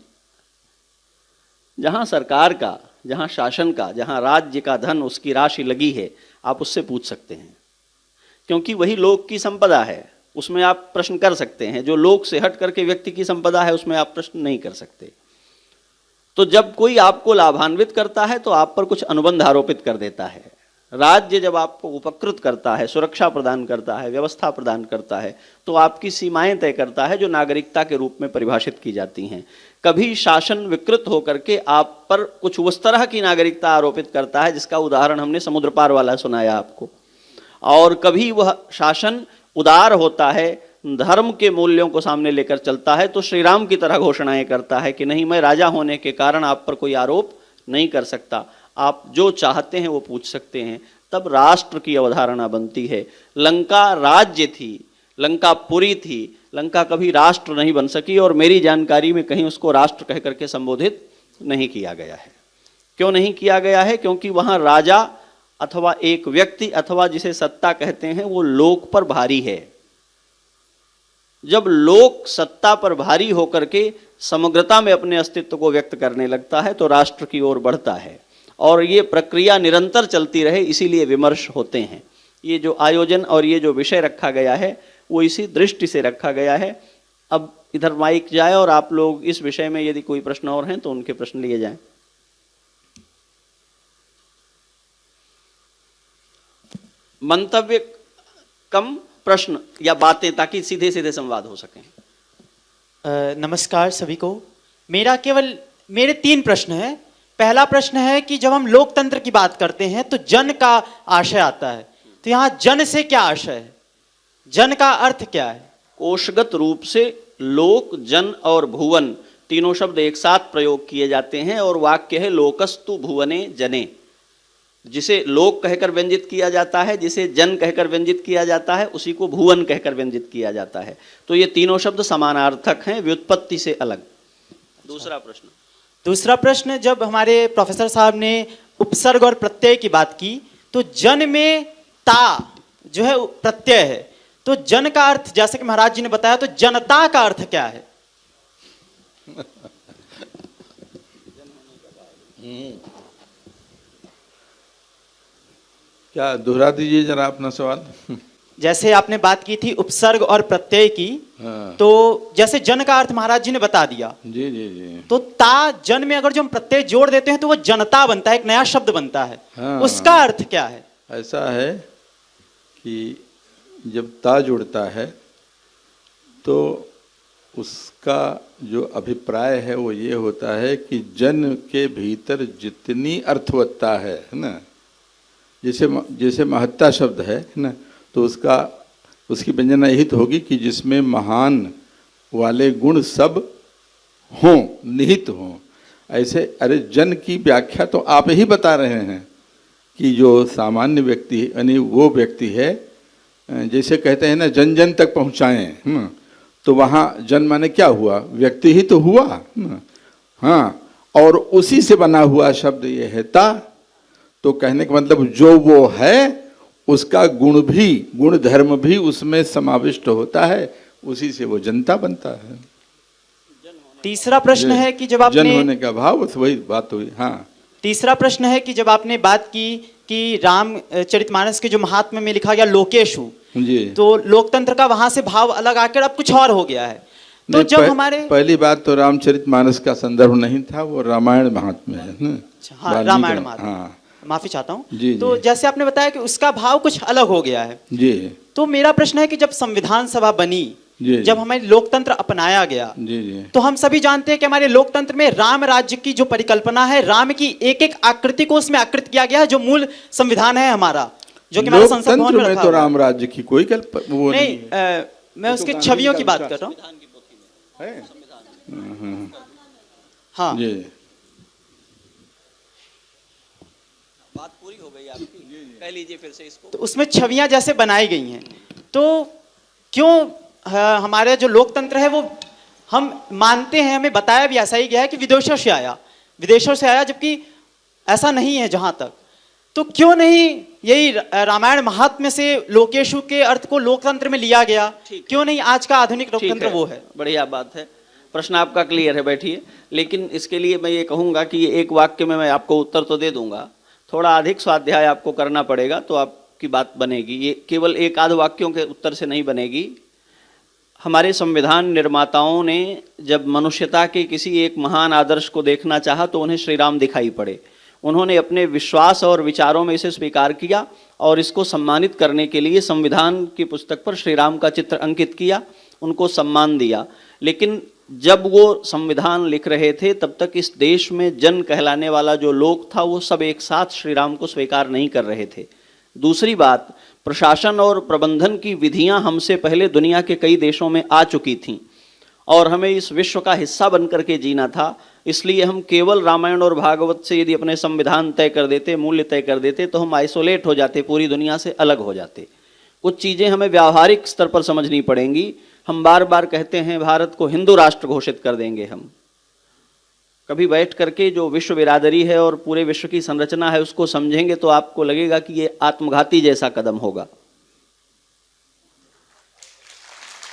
जहां सरकार का, जहां शासन का, जहां राज्य का धन, उसकी राशि लगी है, आप उससे पूछ सकते हैं क्योंकि वही लोक की संपदा है, उसमें आप प्रश्न कर सकते हैं। जो लोक से हट करके व्यक्ति की संपदा है उसमें आप प्रश्न नहीं कर सकते। तो जब कोई आपको लाभान्वित करता है तो आप पर कुछ अनुबंध आरोपित कर देता है। राज्य जब आपको उपकृत करता है, सुरक्षा प्रदान करता है, व्यवस्था प्रदान करता है, तो आपकी सीमाएं तय करता है जो नागरिकता के रूप में परिभाषित की जाती हैं। कभी शासन विकृत होकर के आप पर कुछ उस तरह की नागरिकता आरोपित करता है जिसका उदाहरण हमने समुद्र पार वाला सुनाया आपको, और कभी वह शासन उदार होता है, धर्म के मूल्यों को सामने लेकर चलता है, तो श्री राम की तरह घोषणाएं करता है कि नहीं, मैं राजा होने के कारण आप पर कोई आरोप नहीं कर सकता, आप जो चाहते हैं वो पूछ सकते हैं। तब राष्ट्र की अवधारणा बनती है। लंका राज्य थी, लंका पुरी थी, लंका कभी राष्ट्र नहीं बन सकी, और मेरी जानकारी में कहीं उसको राष्ट्र कह करके संबोधित नहीं किया गया है। क्यों नहीं किया गया है? क्योंकि वहाँ राजा अथवा एक व्यक्ति अथवा जिसे सत्ता कहते हैं वो लोक पर भारी है। जब लोक सत्ता पर भारी होकर के समग्रता में अपने अस्तित्व को व्यक्त करने लगता है तो राष्ट्र की ओर बढ़ता है, और ये प्रक्रिया निरंतर चलती रहे, इसीलिए विमर्श होते हैं। ये जो आयोजन और ये जो विषय रखा गया है वो इसी दृष्टि से रखा गया है। अब इधर माइक जाए और आप लोग इस विषय में यदि कोई प्रश्न और हैं तो उनके प्रश्न लिए जाएं। मंतव्य कम, प्रश्न या बातें, ताकि सीधे सीधे संवाद हो सकें। नमस्कार सभी को। मेरे 3 प्रश्न हैं। पहला प्रश्न है कि जब हम लोकतंत्र की बात करते हैं तो जन का आशय आता है, तो यहाँ जन से क्या आशय है? जन का अर्थ क्या है? कोशगत रूप से लोक, जन और भुवन तीनों शब्द एक साथ प्रयोग किए जाते हैं, और वाक्य है लोकस्तु भुवने जने। जिसे लोक कहकर व्यंजित किया जाता है, जिसे जन कहकर व्यंजित किया जाता है, उसी को भुवन कहकर व्यंजित किया जाता है। तो ये तीनों शब्द समानार्थक हैं, व्युत्पत्ति से अलग। दूसरा प्रश्न, जब हमारे प्रोफेसर साहब ने उपसर्ग और प्रत्यय की बात की, तो जन में ता जो है प्रत्यय है, तो जन का अर्थ, जैसे कि महाराज जी ने बताया, तो जनता का अर्थ क्या है? क्या दोहरा दीजिए जरा अपना सवाल। जैसे आपने बात की थी उपसर्ग और प्रत्यय की, हाँ। तो जैसे जन का अर्थ महाराज जी ने बता दिया, जी जी जी। तो ता जन में अगर जो हम प्रत्यय जोड़ देते हैं तो वो जनता बनता है, एक नया शब्द बनता है। हाँ। उसका अर्थ क्या है? ऐसा है कि जब ता जुड़ता है तो उसका जो अभिप्राय है वो ये होता है कि जन के भीतर जितनी अर्थवत्ता है ना, जैसे महत्ता शब्द है ना, तो उसकी व्यंजना यही तो होगी कि जिसमें महान वाले गुण सब हों, निहित हों। ऐसे अरे जन की व्याख्या तो आप ही बता रहे हैं कि जो सामान्य व्यक्ति यानी वो व्यक्ति है, जैसे कहते हैं ना जन जन तक पहुँचाएं, तो वहाँ जन माने क्या हुआ? व्यक्ति ही तो हुआ ना। हाँ, और उसी से बना हुआ शब्द ये है ता। तो कहने का मतलब जो वो है उसका गुण भी, गुण धर्म भी उसमें समाविष्ट होता है, उसी से वो जनता बनता है। तीसरा प्रश्न है कि जब आपने जन होने का भाव, वही बात हुई। हाँ, तीसरा प्रश्न है कि जब आपने बात की कि रामचरितमानस के जो महात्म्य में लिखा गया लोकेशु, जी, तो लोकतंत्र का वहां से भाव अलग आकर अब कुछ और हो गया है। तो जब हमारे पहली बात तो रामचरितमानस का संदर्भ नहीं था, वो रामायण महात्म्य है ना। हाँ, रामायण महात्म्य। हाँ, माफी चाहता हूँ। जी, तो जी। जैसे आपने बताया कि उसका भाव कुछ अलग हो गया है, जी तो मेरा प्रश्न है कि जब संविधान सभा बनी, जी, जब हमारे लोकतंत्र अपनाया गया, जी जी, तो हम सभी जानते हैं कि हमारे लोकतंत्र में राम राज्य की जो परिकल्पना है, राम की एक एक आकृति को उसमें आकृत किया गया है, जो मूल संविधान है हमारा, जो कि हमारा संसद भवन में रखा तो राम राज्य की कोई वो नहीं। मैं उसके छवियों की बात कर रहा हूँ। हाँ, जी, बात पूरी हो गई आपकी, कह लीजिए फिर से इसको। तो उसमें छवियां जैसे बनाई गई हैं, तो क्यों हमारे जो लोकतंत्र है वो हम मानते हैं, हमें बताया भी ऐसा ही गया है कि विदेशों से आया, जबकि ऐसा नहीं है जहां तक। तो क्यों नहीं यही रामायण महात्म्य से लोकेशु के अर्थ को लोकतंत्र में लिया गया? क्यों नहीं आज का आधुनिक लोकतंत्र वो है? बढ़िया बात है, प्रश्न आपका क्लियर है, बैठिए। लेकिन इसके लिए मैं ये कहूँगा कि एक वाक्य में मैं आपको उत्तर तो दे दूंगा, थोड़ा अधिक स्वाध्याय आपको करना पड़ेगा, तो आप की बात बनेगी, ये केवल एक आध वाक्यों के उत्तर से नहीं बनेगी। हमारे संविधान निर्माताओं ने जब मनुष्यता के किसी एक महान आदर्श को देखना चाहा तो उन्हें श्री राम दिखाई पड़े। उन्होंने अपने विश्वास और विचारों में इसे स्वीकार किया और इसको सम्मानित करने के लिए संविधान की पुस्तक पर श्री राम का चित्र अंकित किया, उनको सम्मान दिया। लेकिन जब वो संविधान लिख रहे थे तब तक इस देश में जन कहलाने वाला जो लोग था वो सब एक साथ श्री राम को स्वीकार नहीं कर रहे थे। दूसरी बात, प्रशासन और प्रबंधन की विधियां हमसे पहले दुनिया के कई देशों में आ चुकी थीं और हमें इस विश्व का हिस्सा बन करके जीना था। इसलिए हम केवल रामायण और भागवत से यदि अपने संविधान तय कर देते, मूल्य तय कर देते, तो हम आइसोलेट हो जाते, पूरी दुनिया से अलग हो जाते। कुछ चीज़ें हमें व्यावहारिक स्तर पर समझनी पड़ेंगी। हम बार बार कहते हैं भारत को हिंदू राष्ट्र घोषित कर देंगे। हम कभी बैठ करके जो विश्व बिरादरी है और पूरे विश्व की संरचना है उसको समझेंगे तो आपको लगेगा कि ये आत्मघाती जैसा कदम होगा।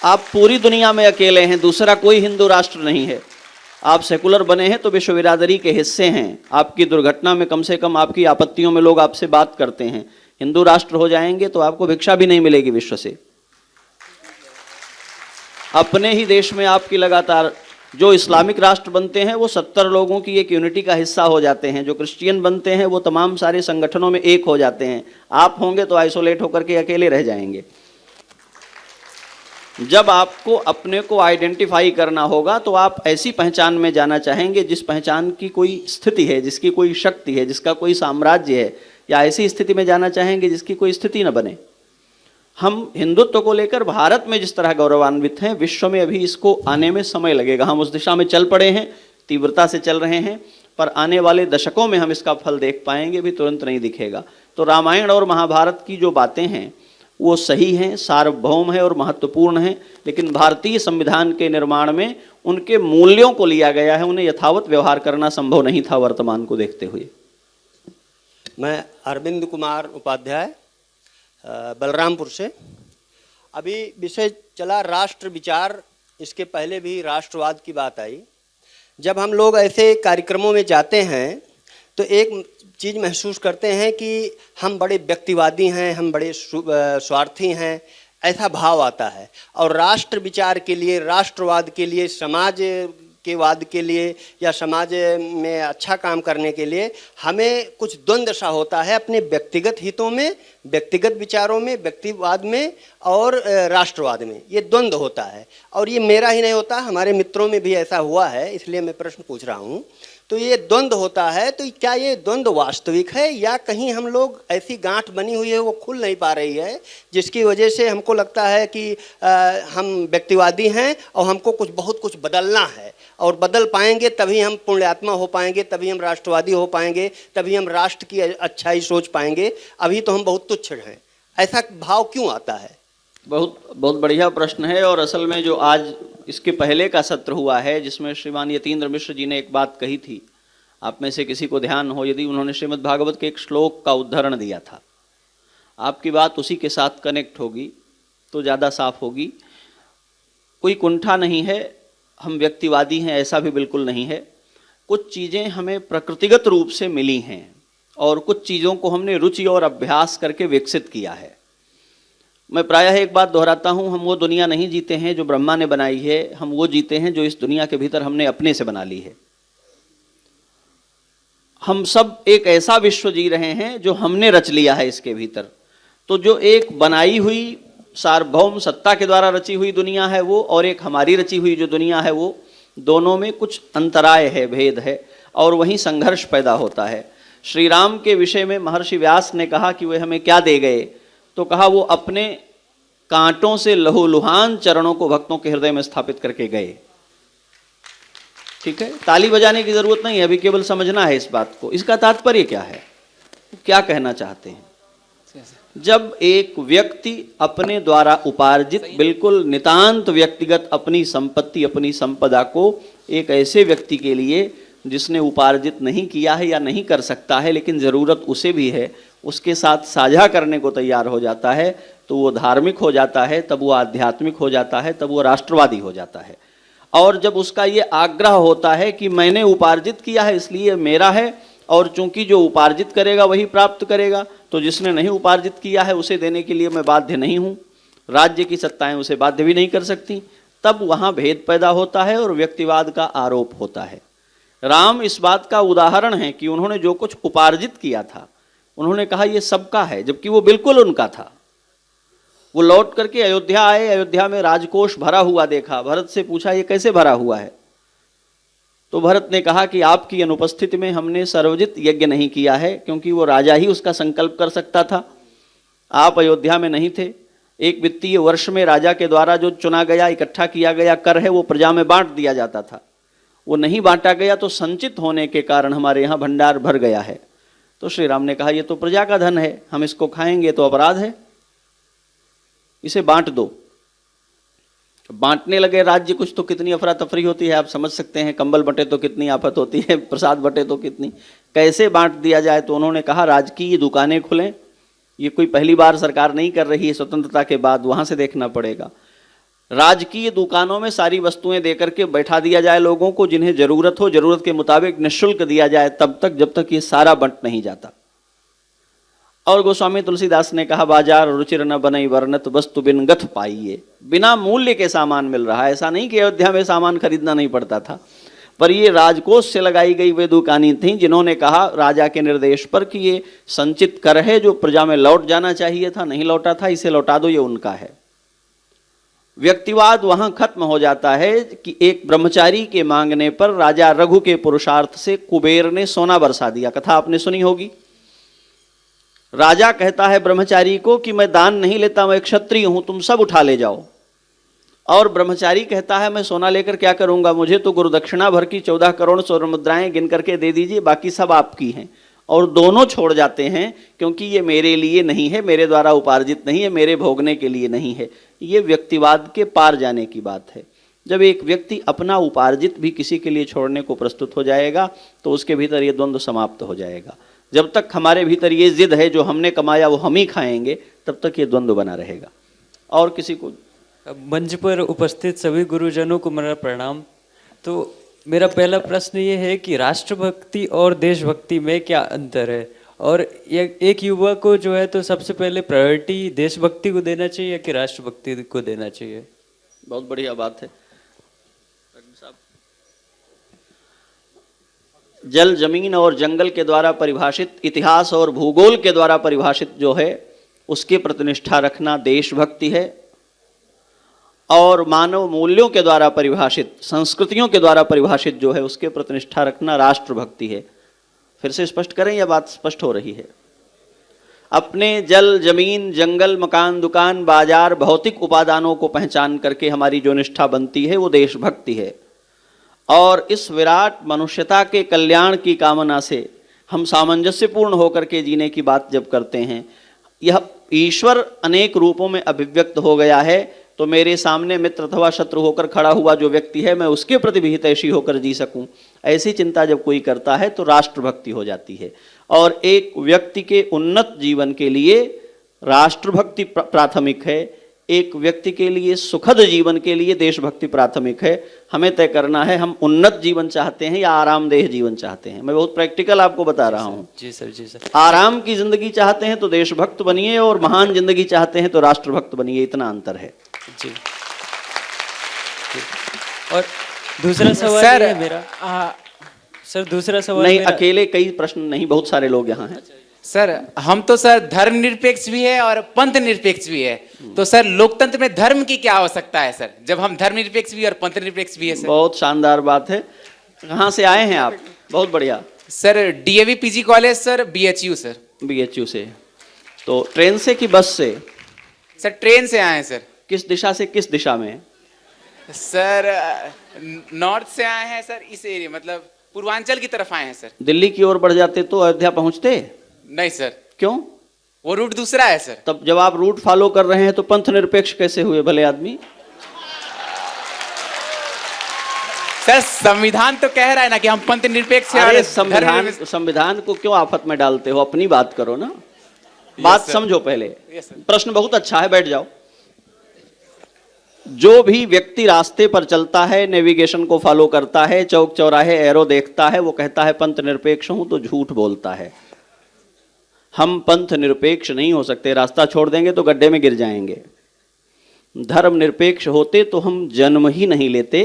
आप पूरी दुनिया में अकेले हैं, दूसरा कोई हिंदू राष्ट्र नहीं है। आप सेकुलर बने हैं तो विश्व बिरादरी के हिस्से हैं। आपकी दुर्घटना में कम से कम आपकी आपत्तियों में लोग आपसे बात करते हैं। हिंदू राष्ट्र हो जाएंगे तो आपको भिक्षा भी नहीं मिलेगी विश्व से। अपने ही देश में आपकी लगातार जो इस्लामिक राष्ट्र बनते हैं वो 70 लोगों की एक यूनिटी का हिस्सा हो जाते हैं। जो क्रिश्चियन बनते हैं वो तमाम सारे संगठनों में एक हो जाते हैं। आप होंगे तो आइसोलेट होकर के अकेले रह जाएंगे। जब आपको अपने को आइडेंटिफाई करना होगा तो आप ऐसी पहचान में जाना चाहेंगे जिस पहचान की कोई स्थिति है, जिसकी कोई शक्ति है, जिसका कोई साम्राज्य है, या ऐसी स्थिति में जाना चाहेंगे जिसकी कोई स्थिति न बने। हम हिंदुत्व को लेकर भारत में जिस तरह गौरवान्वित हैं, विश्व में अभी इसको आने में समय लगेगा। हम उस दिशा में चल पड़े हैं, तीव्रता से चल रहे हैं, पर आने वाले दशकों में हम इसका फल देख पाएंगे, भी तुरंत नहीं दिखेगा। तो रामायण और महाभारत की जो बातें हैं वो सही हैं, सार्वभौम है और महत्वपूर्ण हैं, लेकिन भारतीय संविधान के निर्माण में उनके मूल्यों को लिया गया है, उन्हें यथावत व्यवहार करना संभव नहीं था वर्तमान को देखते हुए। मैं अरविंद कुमार उपाध्याय, बलरामपुर से। अभी विषय चला राष्ट्र विचार, इसके पहले भी राष्ट्रवाद की बात आई। जब हम लोग ऐसे कार्यक्रमों में जाते हैं तो एक चीज़ महसूस करते हैं कि हम बड़े व्यक्तिवादी हैं, हम बड़े स्वार्थी हैं, ऐसा भाव आता है। और राष्ट्र विचार के लिए, राष्ट्रवाद के लिए, समाज के वाद के लिए या समाज में अच्छा काम करने के लिए हमें कुछ द्वंद्व सा होता है अपने व्यक्तिगत हितों में, व्यक्तिगत विचारों में, व्यक्तिवाद में और राष्ट्रवाद में। ये द्वंद्व होता है और ये मेरा ही नहीं होता, हमारे मित्रों में भी ऐसा हुआ है, इसलिए मैं प्रश्न पूछ रहा हूँ। तो ये द्वंद्व होता है, तो क्या ये द्वंद्व वास्तविक है या कहीं हम लोग ऐसी गांठ बनी हुई है वो खुल नहीं पा रही है, जिसकी वजह से हमको लगता है कि हम व्यक्तिवादी हैं और हमको बहुत कुछ बदलना है, और बदल पाएंगे तभी हम पुण्यात्मा हो पाएंगे, तभी हम राष्ट्रवादी हो पाएंगे, तभी हम राष्ट्र की अच्छाई सोच पाएंगे। अभी तो हम बहुत तुच्छ हैं, ऐसा भाव क्यों आता है? बहुत बढ़िया प्रश्न है। और असल में जो आज इसके पहले का सत्र हुआ है जिसमें श्रीमान यतीन्द्र मिश्र जी ने एक बात कही थी, आप में से किसी को ध्यान हो यदि, उन्होंने श्रीमद् भागवत के एक श्लोक का उद्धरण दिया था। आपकी बात उसी के साथ कनेक्ट होगी तो ज़्यादा साफ होगी। कोई कुंठा नहीं है, हम व्यक्तिवादी हैं ऐसा भी बिल्कुल नहीं है। कुछ चीज़ें हमें प्रकृतिगत रूप से मिली हैं और कुछ चीज़ों को हमने रुचि और अभ्यास करके विकसित किया है। मैं प्रायः एक बात दोहराता हूँ, हम वो दुनिया नहीं जीते हैं जो ब्रह्मा ने बनाई है, हम वो जीते हैं जो इस दुनिया के भीतर हमने अपने से बना ली है। हम सब एक ऐसा विश्व जी रहे हैं जो हमने रच लिया है इसके भीतर। तो जो एक बनाई हुई सार्वभौम सत्ता के द्वारा रची हुई दुनिया है वो, और एक हमारी रची हुई जो दुनिया है वो, दोनों में कुछ अंतराय है, भेद है, और वहीं संघर्ष पैदा होता है। श्री राम के विषय में महर्षि व्यास ने कहा कि वे हमें क्या दे गए, तो कहा वो अपने कांटों से लहूलुहान चरणों को भक्तों के हृदय में स्थापित करके गए। ठीक है, ताली बजाने की जरूरत नहीं है, अभी केवल समझना है इस बात को। इसका तात्पर्य क्या है, क्या कहना चाहते हैं? जब एक व्यक्ति अपने द्वारा उपार्जित बिल्कुल नितांत व्यक्तिगत अपनी संपत्ति, अपनी संपदा को एक ऐसे व्यक्ति के लिए जिसने उपार्जित नहीं किया है या नहीं कर सकता है लेकिन ज़रूरत उसे भी है, उसके साथ साझा करने को तैयार हो जाता है, तो वो धार्मिक हो जाता है, तब वो आध्यात्मिक हो जाता है, तब वो राष्ट्रवादी हो जाता है। और जब उसका ये आग्रह होता है कि मैंने उपार्जित किया है इसलिए मेरा है और चूंकि जो उपार्जित करेगा वही प्राप्त करेगा, तो जिसने नहीं उपार्जित किया है उसे देने के लिए मैं बाध्य नहीं हूँ, राज्य की सत्ताएं उसे बाध्य भी नहीं कर सकती। तब वहाँ भेद पैदा होता है और व्यक्तिवाद का आरोप होता है। राम इस बात का उदाहरण है कि उन्होंने जो कुछ उपार्जित किया था उन्होंने कहा ये सबका है, जबकि वो बिल्कुल उनका था। वो लौट करके अयोध्या आए, अयोध्या में राजकोष भरा हुआ देखा, भरत से पूछा ये कैसे भरा हुआ है, तो भरत ने कहा कि आपकी अनुपस्थिति में हमने सर्वजित यज्ञ नहीं किया है, क्योंकि वो राजा ही उसका संकल्प कर सकता था। आप अयोध्या में नहीं थे। एक वित्तीय वर्ष में राजा के द्वारा जो चुना गया, इकट्ठा किया गया कर है वो प्रजा में बांट दिया जाता था, वो नहीं बांटा गया, तो संचित होने के कारण हमारे यहाँ भंडार भर गया है। तो श्री राम ने कहा ये तो प्रजा का धन है, हम इसको खाएंगे तो अपराध है, इसे बांट दो। बांटने लगे राज्य, कुछ तो कितनी अफरा तफरी होती है आप समझ सकते हैं, कंबल बटे तो कितनी आफत होती है, प्रसाद बटे तो कितनी, कैसे बांट दिया जाए। तो उन्होंने कहा राजकीय दुकानें खुलें, ये कोई पहली बार सरकार नहीं कर रही है स्वतंत्रता के बाद, वहाँ से देखना पड़ेगा। राजकीय दुकानों में सारी वस्तुएं देकर के बैठा दिया जाए लोगों को, जिन्हें जरूरत हो जरूरत के मुताबिक निःशुल्क दिया जाए, तब तक जब तक ये सारा बंट नहीं जाता। और गोस्वामी तुलसीदास ने कहा बाजार रुचिर न बनई वर्णत वस्तु बिन गथ पाइए, बिना मूल्य के सामान मिल रहा है। ऐसा नहीं कि अयोध्या में सामान खरीदना नहीं पड़ता था, पर ये राजकोष से लगाई गई वे दुकानें थीं जिन्होंने कहा राजा के निर्देश पर कि ये संचित कर है जो प्रजा में लौट जाना चाहिए था, नहीं लौटा था, इसे लौटा दो, ये उनका है। व्यक्तिवाद वहां खत्म हो जाता है कि एक ब्रह्मचारी के मांगने पर राजा रघु के पुरुषार्थ से कुबेर ने सोना बरसा दिया। कथा आपने सुनी होगी। राजा कहता है ब्रह्मचारी को कि मैं दान नहीं लेता, मैं क्षत्रिय हूं, तुम सब उठा ले जाओ। और ब्रह्मचारी कहता है मैं सोना लेकर क्या करूंगा, मुझे तो गुरुदक्षिणा भर की 14 करोड़ स्वर्ण मुद्राएं गिन करके दे दीजिए, बाकी सब आपकी हैं। और दोनों छोड़ जाते हैं, क्योंकि ये मेरे लिए नहीं है, मेरे द्वारा उपार्जित नहीं है, मेरे भोगने के लिए नहीं है। ये व्यक्तिवाद के पार जाने की बात है। जब एक व्यक्ति अपना उपार्जित भी किसी के लिए छोड़ने को प्रस्तुत हो जाएगा तो उसके भीतर ये द्वंद्व समाप्त हो जाएगा। जब तक हमारे भीतर ये जिद है जो हमने कमाया वो हम ही खाएंगे, तब तक ये द्वंद्व बना रहेगा। और किसी को मंच पर उपस्थित सभी गुरुजनों को मेरा प्रणाम। तो मेरा पहला प्रश्न ये है कि राष्ट्रभक्ति और देशभक्ति में क्या अंतर है, और एक युवा को जो है तो सबसे पहले प्रायोरिटी देशभक्ति को देना चाहिए कि राष्ट्रभक्ति को देना चाहिए? बहुत बढ़िया बात है। जल, जमीन और जंगल के द्वारा परिभाषित, इतिहास और भूगोल के द्वारा परिभाषित जो है उसकी प्रतिनिष्ठा रखना देशभक्ति है, और मानव मूल्यों के द्वारा परिभाषित, संस्कृतियों के द्वारा परिभाषित जो है उसके प्रतिनिष्ठा रखना राष्ट्रभक्ति है। फिर से स्पष्ट करें या बात स्पष्ट हो रही है? अपने जल, जमीन, जंगल, मकान, दुकान, बाजार, भौतिक उपादानों को पहचान करके हमारी जो निष्ठा बनती है वो देशभक्ति है। और इस विराट मनुष्यता के कल्याण की कामना से हम सामंजस्यपूर्ण होकर के जीने की बात जब करते हैं, यह ईश्वर अनेक रूपों में अभिव्यक्त हो गया है, तो मेरे सामने मित्र अथवा शत्रु होकर खड़ा हुआ जो व्यक्ति है मैं उसके प्रति भी हितैषी होकर जी सकूं, ऐसी चिंता जब कोई करता है तो राष्ट्रभक्ति हो जाती है। और एक व्यक्ति के उन्नत जीवन के लिए राष्ट्रभक्ति प्राथमिक है, एक व्यक्ति के लिए सुखद जीवन के लिए देशभक्ति प्राथमिक है। हमें तय करना है हम उन्नत जीवन चाहते हैं या आरामदेह जीवन चाहते हैं। मैं बहुत प्रैक्टिकल आपको बता रहा हूँ। जी सर, जी सर। आराम की जिंदगी चाहते हैं तो देशभक्त बनिए, और महान जिंदगी चाहते हैं तो राष्ट्रभक्त बनिए, इतना अंतर है। जी। और दूसरा सवाल सर, ये है मेरा। सर दूसरा सवाल नहीं, मेरा, अकेले कई प्रश्न नहीं, बहुत सारे लोग यहाँ हैं। सर हम तो सर धर्मनिरपेक्ष भी है और पंथ निरपेक्ष भी है, तो सर लोकतंत्र में धर्म की क्या आवश्यकता है सर, जब हम धर्मनिरपेक्ष भी और पंथ निरपेक्ष भी है सर? बहुत शानदार बात है। कहाँ से आए हैं आप? बहुत बढ़िया। Sir DAV PG college sir, BHU sir. BHU से? तो ट्रेन से कि बस से? सर ट्रेन से आए हैं सर। किस दिशा से किस दिशा में? सर नॉर्थ से आए हैं सर, इस एरिया मतलब पूर्वांचल की तरफ आए हैं सर। दिल्ली की ओर बढ़ जाते तो अयोध्या पहुंचते? नहीं सर। क्यों? वो रूट दूसरा है सर। तब जब आप रूट फॉलो कर रहे हैं तो पंथ निरपेक्ष कैसे हुए भले आदमी? सर संविधान तो कह रहा है ना कि हम पंथ निरपेक्ष हैं। अरे संविधान को क्यों आफत में डालते हो? अपनी बात करो ना, बात समझो पहले। प्रश्न बहुत अच्छा है, बैठ जाओ। जो भी व्यक्ति रास्ते पर चलता है, नेविगेशन को फॉलो करता है, चौक चौराहे एरो देखता है, वो कहता है पंथ निरपेक्ष हूं, तो झूठ बोलता है। हम पंथ निरपेक्ष नहीं हो सकते, रास्ता छोड़ देंगे तो गड्ढे में गिर जाएंगे। धर्म निरपेक्ष होते तो हम जन्म ही नहीं लेते।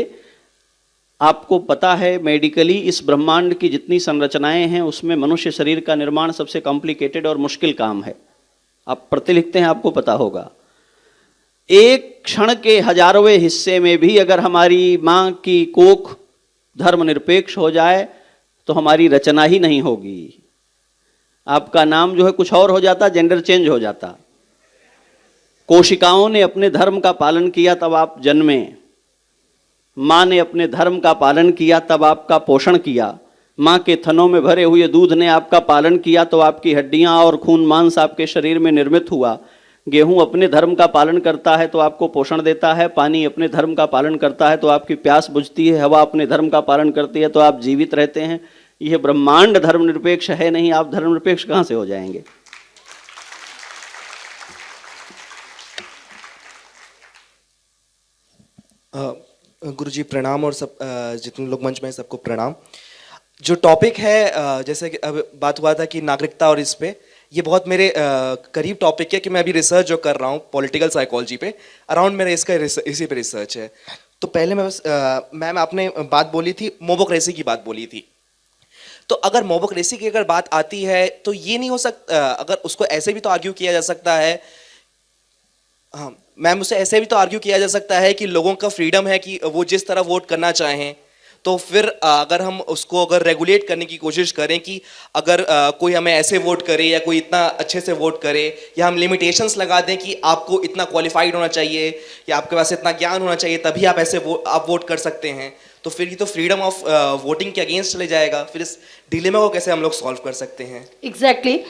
आपको पता है मेडिकली इस ब्रह्मांड की जितनी संरचनाएं हैं उसमें मनुष्य शरीर का निर्माण सबसे कॉम्प्लिकेटेड और मुश्किल काम है। आप पढ़ते लिखते हैं, आपको पता होगा। एक क्षण के हजारवें हिस्से में भी अगर हमारी माँ की कोख धर्मनिरपेक्ष हो जाए तो हमारी रचना ही नहीं होगी। आपका नाम जो है कुछ और हो जाता, जेंडर चेंज हो जाता। कोशिकाओं ने अपने धर्म का पालन किया तब आप जन्मे, माँ ने अपने धर्म का पालन किया तब आपका पोषण किया, माँ के थनों में भरे हुए दूध ने आपका पालन किया तो आपकी हड्डियाँ और खून मांस आपके शरीर में निर्मित हुआ। गेहूं अपने धर्म का पालन करता है तो आपको पोषण देता है, पानी अपने धर्म का पालन करता है तो आपकी प्यास बुझती है, हवा अपने धर्म का पालन करती है तो आप जीवित रहते हैं। यह ब्रह्मांड धर्मनिरपेक्ष है नहीं, आप धर्मनिरपेक्ष कहाँ से हो जाएंगे? गुरुजी प्रणाम, और सब जितने लोग मंच में हैं सबको प्रणाम। जो टॉपिक है जैसे कि अब बात हुआ था कि नागरिकता, और इस पे ये बहुत मेरे करीब टॉपिक है कि मैं अभी रिसर्च जो कर रहा हूँ पॉलिटिकल साइकोलॉजी पे, अराउंड मेरा इसका इसी पे रिसर्च है। तो पहले मैं बस मैम आपने बात बोली थी, मोबोक्रेसी की बात बोली थी। तो अगर मोबोक्रेसी की अगर बात आती है तो ये नहीं हो सकता, अगर उसको ऐसे भी तो आर्ग्यू किया जा सकता है, हाँ मैम, उसे ऐसे भी तो आर्ग्यू किया जा सकता है कि लोगों का फ्रीडम है कि वो जिस तरह वोट करना चाहें। तो फिर अगर हम उसको अगर रेगुलेट करने की कोशिश करें कि अगर कोई हमें ऐसे वोट करे या कोई इतना अच्छे से वोट करे, या हम लिमिटेशंस लगा दें कि आपको इतना क्वालिफाइड होना चाहिए या आपके पास इतना ज्ञान होना चाहिए तभी आप ऐसे आप वोट कर सकते हैं, तो फिर ये तो फ्रीडम ऑफ वोटिंग के अगेंस्ट चले जाएगा। फिर इस डिलेमा को कैसे हम लोग सॉल्व कर सकते हैं? एग्जैक्टली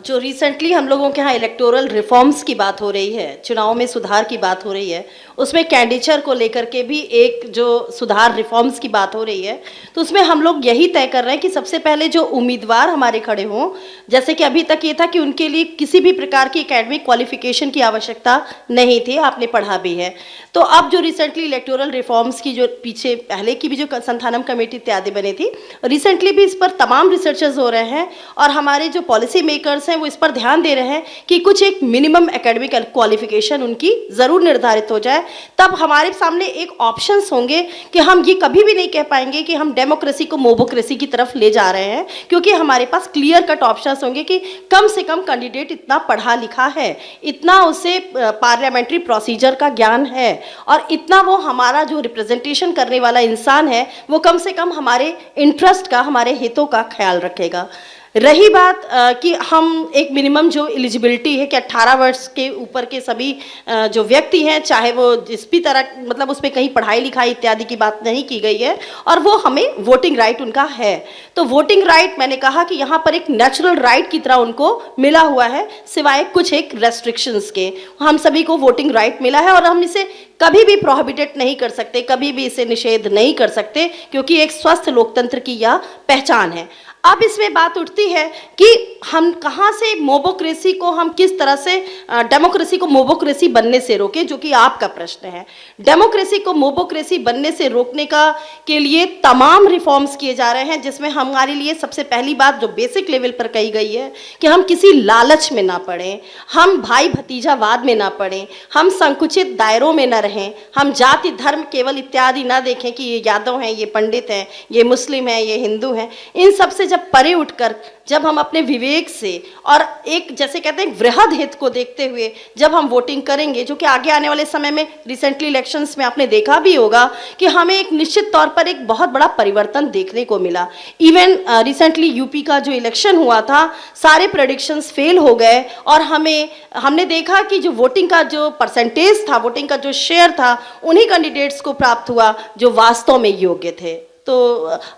जो रिसेंटली हम लोगों के यहाँ इलेक्टोरल रिफॉर्म्स की बात हो रही है, चुनाव में सुधार की बात हो रही है, उसमें कैंडिडेचर को लेकर के भी एक जो सुधार रिफॉर्म्स की बात हो रही है, तो उसमें हम लोग यही तय कर रहे हैं कि सबसे पहले जो उम्मीदवार हमारे खड़े हों, जैसे कि अभी तक ये था कि उनके लिए किसी भी प्रकार की एकेडमिक क्वालिफिकेशन की आवश्यकता नहीं थी, आपने पढ़ा भी है। तो अब जो रिसेंटली इलेक्टोरल रिफॉर्म्स की जो पीछे पहले की भी जो संथानम कमेटी इत्यादि बनी थी, रिसेंटली भी इस पर तमाम रिसर्चर्स हो रहे हैं और हमारे जो पॉलिसी मेकर्स हैं वो इस पर ध्यान दे रहे हैं कि कुछ एक मिनिमम एकेडमिक क्वालिफिकेशन उनकी ज़रूर निर्धारित हो जाए। तब हमारे सामने एक ऑप्शंस होंगे कि हम ये कभी भी नहीं कह पाएंगे कि हम डेमोक्रेसी को मोबोक्रेसी की तरफ ले जा रहे हैं, क्योंकि हमारे पास क्लियर कट ऑप्शंस होंगे कि कम से कम कैंडिडेट इतना पढ़ा लिखा है, इतना उसे पार्लियामेंट्री प्रोसीजर का ज्ञान है और इतना वो हमारा जो रिप्रेजेंटेशन करने वाला इंसान है वो कम से कम हमारे इंटरेस्ट का, हमारे हितों का ख्याल रखेगा। रही बात कि हम एक मिनिमम जो एलिजिबिलिटी है कि 18 वर्ष के ऊपर के सभी जो व्यक्ति हैं, चाहे वो जिस भी तरह मतलब उसमें कहीं पढ़ाई लिखाई इत्यादि की बात नहीं की गई है, और वो हमें वोटिंग राइट उनका है। तो वोटिंग राइट मैंने कहा कि यहाँ पर एक नेचुरल राइट की तरह उनको मिला हुआ है, सिवाय कुछ एक रेस्ट्रिक्शंस के। हम सभी को वोटिंग राइट मिला है और हम इसे कभी भी प्रोहिबिटेट नहीं कर सकते, कभी भी इसे निषेध नहीं कर सकते, क्योंकि एक स्वस्थ लोकतंत्र की यह पहचान है। अब इसमें बात उठती है कि हम कहाँ से मोबोक्रेसी को, हम किस तरह से डेमोक्रेसी को मोबोक्रेसी बनने से रोकें, जो कि आपका प्रश्न है। डेमोक्रेसी को मोबोक्रेसी बनने से रोकने के लिए तमाम रिफॉर्म्स किए जा रहे हैं, जिसमें हमारे लिए सबसे पहली बात जो बेसिक लेवल पर कही गई है कि हम किसी लालच में ना पड़ें, हम भाई भतीजावाद में ना पड़ें, हम संकुचित दायरों में ना रहें, हम जाति धर्म केवल इत्यादि ना देखें कि ये यादव हैं, ये पंडित हैं, ये मुस्लिम हैं, ये हिंदू हैं। इन सब से जब परे उठकर, जब हम अपने विवेक से और एक जैसे कहते हैं वृहद हित को देखते हुए जब हम वोटिंग करेंगे, जो कि आगे आने वाले समय में रिसेंटली इलेक्शंस में आपने देखा भी होगा कि हमें एक निश्चित तौर पर एक बहुत बड़ा परिवर्तन देखने को मिला। इवन रिसेंटली यूपी का जो इलेक्शन हुआ था, सारे प्रेडिक्शंस फेल हो गए और हमने देखा कि जो वोटिंग का जो परसेंटेज था, वोटिंग का जो शेयर था, उन्हीं कैंडिडेट्स को प्राप्त हुआ जो वास्तव में योग्य थे। तो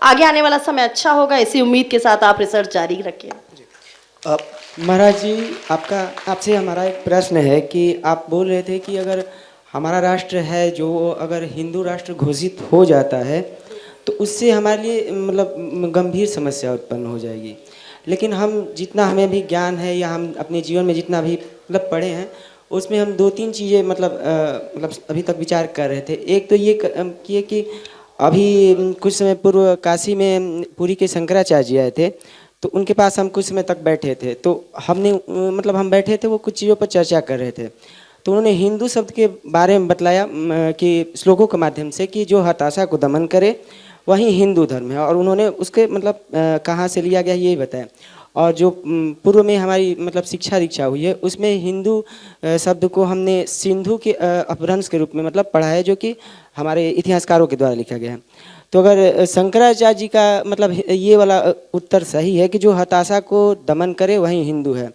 आगे आने वाला समय अच्छा होगा, इसी उम्मीद के साथ आप रिसर्च जारी रखें। महाराज जी, आपसे हमारा एक प्रश्न है कि आप बोल रहे थे कि अगर हमारा राष्ट्र है जो अगर हिंदू राष्ट्र घोषित हो जाता है तो उससे हमारे लिए मतलब गंभीर समस्या उत्पन्न हो जाएगी। लेकिन हम जितना हमें भी ज्ञान है या हम अपने जीवन में जितना भी मतलब पढ़े हैं, उसमें हम दो तीन चीज़ें मतलब अभी तक विचार कर रहे थे। एक तो ये किए कि अभी कुछ समय पूर्व काशी में पुरी के शंकराचार्य जी आए थे, तो उनके पास हम कुछ समय तक बैठे थे। तो हमने हम बैठे थे, वो कुछ चीज़ों पर चर्चा कर रहे थे। तो उन्होंने हिंदू शब्द के बारे में बतलाया कि श्लोकों के माध्यम से कि जो हताशा को दमन करे वही हिंदू धर्म है, और उन्होंने उसके कहाँ से लिया गया यही बताया। और जो पूर्व में हमारी शिक्षा दीक्षा हुई है, उसमें हिंदू शब्द को हमने सिंधु के अपभ्रंश के रूप में पढ़ा है, जो कि हमारे इतिहासकारों के द्वारा लिखा गया है। तो अगर शंकराचार्य जी का ये वाला उत्तर सही है कि जो हताशा को दमन करे वही हिंदू है,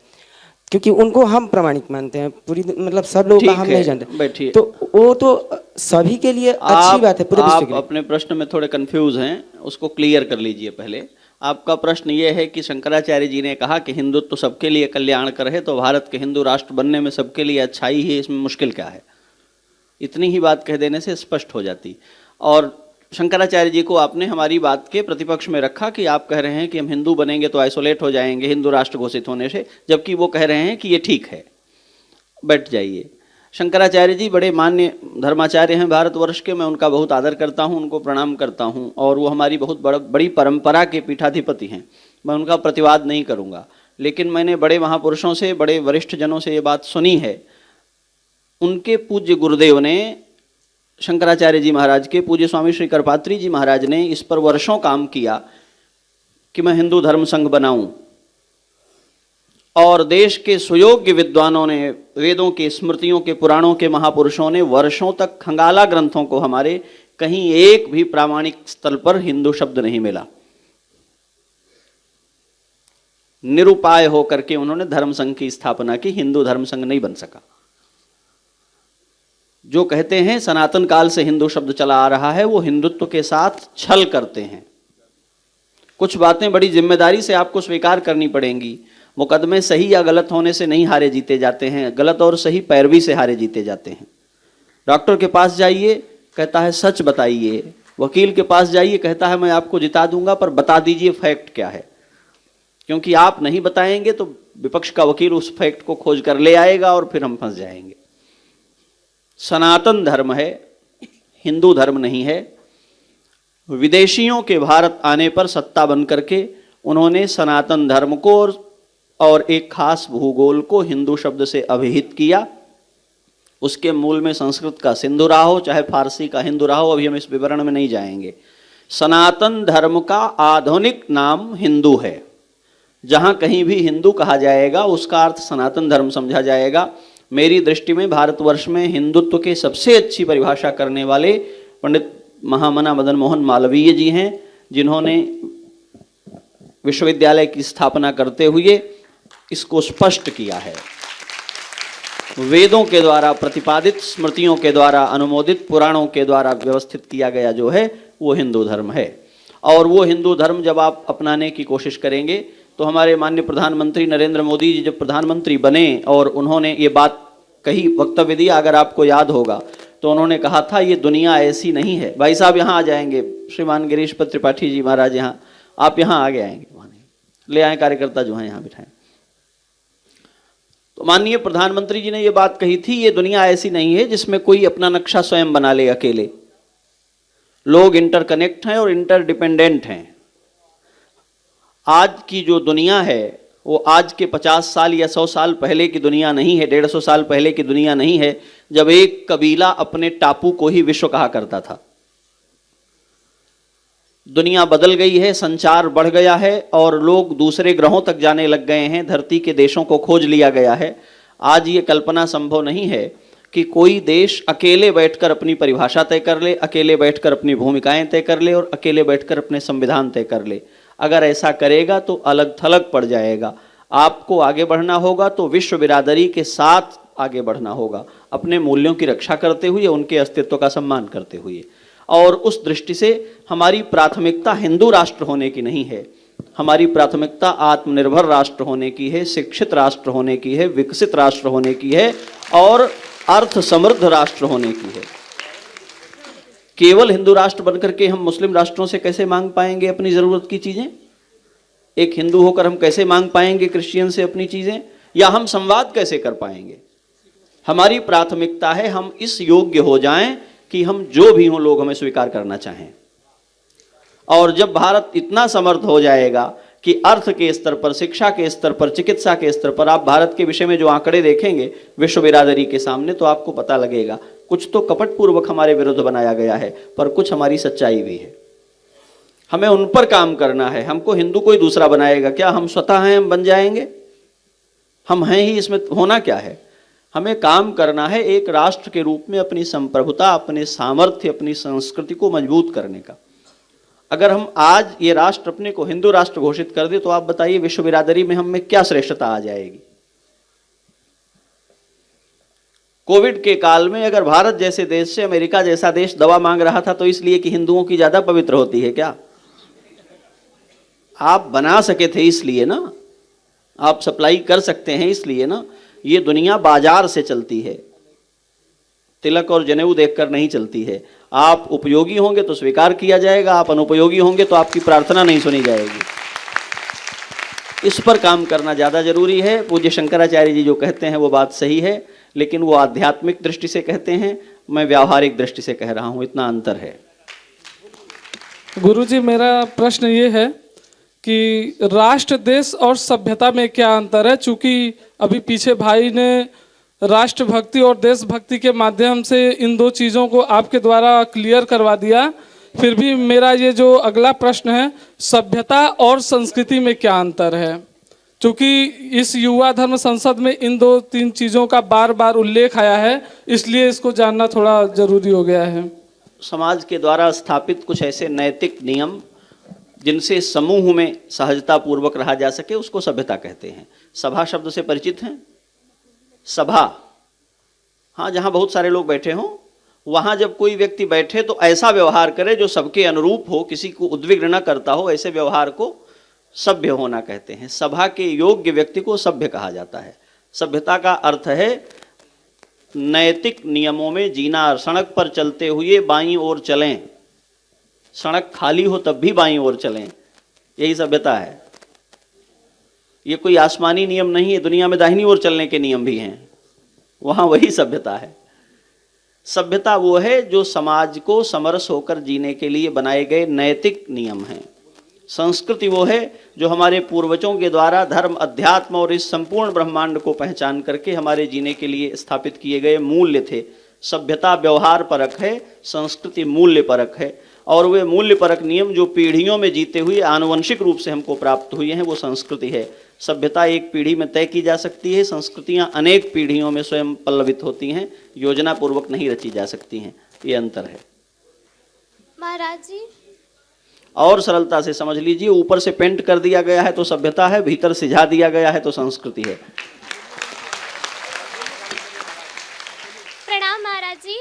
क्योंकि उनको हम प्रामाणिक मानते हैं, पूरी सब लोगों का हम नहीं जानते। बैठिए। तो वो तो सभी के लिए अच्छी बात है, पूरे विश्व के लिए। आप अपने प्रश्न में थोड़े कंफ्यूज हैं, उसको क्लियर कर लीजिए पहले। आपका प्रश्न ये है कि शंकराचार्य जी ने कहा कि हिंदुत्व तो सबके लिए कल्याणकर है, तो भारत के हिंदू राष्ट्र बनने में सबके लिए अच्छाई है, इसमें मुश्किल क्या है? इतनी ही बात कह देने से स्पष्ट हो जाती। और शंकराचार्य जी को आपने हमारी बात के प्रतिपक्ष में रखा कि आप कह रहे हैं कि हम हिंदू बनेंगे तो आइसोलेट हो जाएंगे हिंदू राष्ट्र घोषित होने से, जबकि वो कह रहे हैं कि ये ठीक है। बैठ जाइए। शंकराचार्य जी बड़े मान्य धर्माचार्य हैं भारतवर्ष के, मैं उनका बहुत आदर करता हूं, उनको प्रणाम करता हूं, और वो हमारी बहुत बड़ी परंपरा के पीठाधिपति हैं। मैं उनका प्रतिवाद नहीं करूंगा, लेकिन मैंने बड़े महापुरुषों से, बड़े वरिष्ठ जनों से ये बात सुनी है। उनके पूज्य गुरुदेव ने, शंकराचार्य जी महाराज के पूज्य स्वामी श्री करपात्री जी महाराज ने इस पर वर्षों काम किया कि मैं हिंदू धर्म संघ बनाऊं, और देश के सुयोग्य विद्वानों ने, वेदों के, स्मृतियों के, पुराणों के महापुरुषों ने वर्षों तक खंगाला ग्रंथों को हमारे, कहीं एक भी प्रामाणिक स्थल पर हिंदू शब्द नहीं मिला। निरुपाय होकर के उन्होंने धर्म संघ की स्थापना की, हिंदू धर्म संघ नहीं बन सका। जो कहते हैं सनातन काल से हिंदू शब्द चला आ रहा है, वो हिंदुत्व के साथ छल करते हैं। कुछ बातें बड़ी जिम्मेदारी से आपको स्वीकार करनी पड़ेंगी। मुकदमे सही या गलत होने से नहीं हारे जीते जाते हैं, गलत और सही पैरवी से हारे जीते जाते हैं। डॉक्टर के पास जाइए, कहता है सच बताइए। वकील के पास जाइए, कहता है मैं आपको जिता दूंगा, पर बता दीजिए फैक्ट क्या है। क्योंकि आप नहीं बताएंगे तो विपक्ष का वकील उस फैक्ट को खोज कर ले आएगा और फिर हम फंस जाएंगे। सनातन धर्म है, हिंदू धर्म नहीं है। विदेशियों के भारत आने पर सत्ता बन करके उन्होंने सनातन धर्म को और एक खास भूगोल को हिंदू शब्द से अभिहित किया। उसके मूल में संस्कृत का सिंधु रहा हो, चाहे फारसी का हिंदू रहा हो, अभी हम इस विवरण में नहीं जाएंगे। सनातन धर्म का आधुनिक नाम हिंदू है। जहां कहीं भी हिंदू कहा जाएगा उसका अर्थ सनातन धर्म समझा जाएगा। मेरी दृष्टि में भारतवर्ष में हिंदुत्व के सबसे अच्छी परिभाषा करने वाले पंडित महामना मदन मोहन मालवीय जी हैं, जिन्होंने विश्वविद्यालय की स्थापना करते हुए इसको स्पष्ट किया है। वेदों के द्वारा प्रतिपादित, स्मृतियों के द्वारा अनुमोदित, पुराणों के द्वारा व्यवस्थित किया गया जो है वो हिंदू धर्म है। और वो हिंदू धर्म जब आप अपनाने की कोशिश करेंगे तो हमारे माननीय प्रधानमंत्री नरेंद्र मोदी जी जब प्रधानमंत्री बने और उन्होंने ये बात कही, वक्तव्य दिया, अगर आपको याद होगा तो उन्होंने कहा था ये दुनिया ऐसी नहीं है। भाई साहब यहाँ आ जाएंगे, श्रीमान गिरीश पत्र त्रिपाठी जी महाराज यहाँ, आप यहाँ आगे आएंगे, वहाँ ले आए कार्यकर्ता जो हैं यहाँ बिठाएं। तो माननीय प्रधानमंत्री जी ने ये बात कही थी, ये दुनिया ऐसी नहीं है जिसमें कोई अपना नक्शा स्वयं बना ले अकेले। लोग इंटरकनेक्ट हैं और इंटरडिपेंडेंट हैं। आज की जो दुनिया है वो आज के 50 साल या 100 साल पहले की दुनिया नहीं है, 150 साल पहले की दुनिया नहीं है, जब एक कबीला अपने टापू को ही विश्व कहा करता था। दुनिया बदल गई है, संचार बढ़ गया है और लोग दूसरे ग्रहों तक जाने लग गए हैं, धरती के देशों को खोज लिया गया है। आज ये कल्पना संभव नहीं है कि कोई देश अकेले बैठकर अपनी परिभाषा तय कर ले, अकेले बैठकर अपनी भूमिकाएं तय कर ले और अकेले बैठकर अपने संविधान तय कर ले। अगर ऐसा करेगा तो अलग थलग पड़ जाएगा। आपको आगे बढ़ना होगा तो विश्व बिरादरी के साथ आगे बढ़ना होगा, अपने मूल्यों की रक्षा करते हुए, उनके अस्तित्व का सम्मान करते हुए। और उस दृष्टि से हमारी प्राथमिकता हिंदू राष्ट्र होने की नहीं है, हमारी प्राथमिकता आत्मनिर्भर राष्ट्र होने की है, शिक्षित राष्ट्र होने की है, विकसित राष्ट्र होने की है और अर्थ समृद्ध राष्ट्र होने की है। केवल हिंदू राष्ट्र बनकर के हम मुस्लिम राष्ट्रों से कैसे मांग पाएंगे अपनी ज़रूरत की चीज़ें? एक हिंदू होकर हम कैसे मांग पाएंगे क्रिश्चियन से अपनी चीज़ें? या हम संवाद कैसे कर पाएंगे? हमारी प्राथमिकता है हम इस योग्य हो जाएं कि हम जो भी हों लोग हमें स्वीकार करना चाहें। और जब भारत इतना समर्थ हो जाएगा कि अर्थ के स्तर पर, शिक्षा के स्तर पर, चिकित्सा के स्तर पर आप भारत के विषय में जो आंकड़े देखेंगे विश्व बिरादरी के सामने, तो आपको पता लगेगा कुछ तो कपटपूर्वक हमारे विरुद्ध बनाया गया है, पर कुछ हमारी सच्चाई भी है। हमें उन पर काम करना है। हमको हिंदू कोई दूसरा बनाएगा क्या? हम स्वतः हैं, हम बन जाएंगे? हम हैं ही, इसमें होना क्या है? हमें काम करना है एक राष्ट्र के रूप में अपनी संप्रभुता, अपने सामर्थ्य, अपनी संस्कृति को मजबूत करने का। अगर हम आज ये राष्ट्र अपने को हिंदू राष्ट्र घोषित कर दे तो आप बताइए विश्व बिरादरी में हम में क्या श्रेष्ठता आ जाएगी? कोविड के काल में अगर भारत जैसे देश से अमेरिका जैसा देश दवा मांग रहा था तो इसलिए कि हिंदुओं की ज्यादा पवित्र होती है क्या? आप बना सके थे इसलिए ना, आप सप्लाई कर सकते हैं इसलिए ना। ये दुनिया बाजार से चलती है, तिलक और जनेऊ देखकर नहीं चलती है। आप उपयोगी होंगे तो स्वीकार किया जाएगा, आप अनुपयोगी होंगे तो आपकी प्रार्थना नहीं सुनी जाएगी। इस पर काम करना ज़्यादा जरूरी है। पूज्य शंकराचार्य जी जो कहते हैं वो बात सही है, लेकिन वो आध्यात्मिक दृष्टि से कहते हैं, मैं व्यावहारिक दृष्टि से कह रहा हूँ, इतना अंतर है। गुरुजी, मेरा प्रश्न ये है कि राष्ट्र, देश और सभ्यता में क्या अंतर है? चूंकि अभी पीछे भाई ने राष्ट्रभक्ति और देशभक्ति के माध्यम से इन दो चीज़ों को आपके द्वारा क्लियर करवा दिया, फिर भी मेरा ये जो अगला प्रश्न है, सभ्यता और संस्कृति में क्या अंतर है? क्योंकि इस युवा धर्म संसद में इन दो तीन चीज़ों का बार बार उल्लेख आया है, इसलिए इसको जानना थोड़ा जरूरी हो गया है। समाज के द्वारा स्थापित कुछ ऐसे नैतिक नियम जिनसे समूह में सहजता पूर्वक रहा जा सके, उसको सभ्यता कहते हैं। सभा शब्द से परिचित हैं? सभा, हाँ, जहाँ बहुत सारे लोग बैठे हों, वहाँ जब कोई व्यक्ति बैठे तो ऐसा व्यवहार करे जो सबके अनुरूप हो, किसी को उद्विग्न न करता हो, ऐसे व्यवहार को सभ्य होना कहते हैं। सभा के योग्य व्यक्ति को सभ्य कहा जाता है। सभ्यता का अर्थ है नैतिक नियमों में जीना। सड़क पर चलते हुए बाईं ओर चलें, सड़क खाली हो तब भी बाईं ओर चलें, यही सभ्यता है। ये कोई आसमानी नियम नहीं है, दुनिया में दाहिनी ओर चलने के नियम भी हैं, वहाँ वही सभ्यता है। सभ्यता वो है जो समाज को समरस होकर जीने के लिए बनाए गए नैतिक नियम हैं। संस्कृति वो है जो हमारे पूर्वजों के द्वारा धर्म, अध्यात्म और इस संपूर्ण ब्रह्मांड को पहचान करके हमारे जीने के लिए स्थापित किए गए मूल्य थे। सभ्यता व्यवहार परक है, संस्कृति मूल्य परक है, और वे मूल्य परक नियम जो पीढ़ियों में जीते हुए आनुवंशिक रूप से हमको प्राप्त हुए हैं, वो संस्कृति है। सभ्यता एक पीढ़ी में तय की जा सकती है, संस्कृतियाँ अनेक पीढ़ियों में स्वयं पल्लवित होती हैं, योजना पूर्वक नहीं रची जा सकती हैं। ये अंतर है। महाराज जी, और सरलता से समझ लीजिए, ऊपर से पेंट कर दिया गया है तो सभ्यता है, भीतर सिझा दिया गया है तो संस्कृति है। प्रणाम महाराज जी।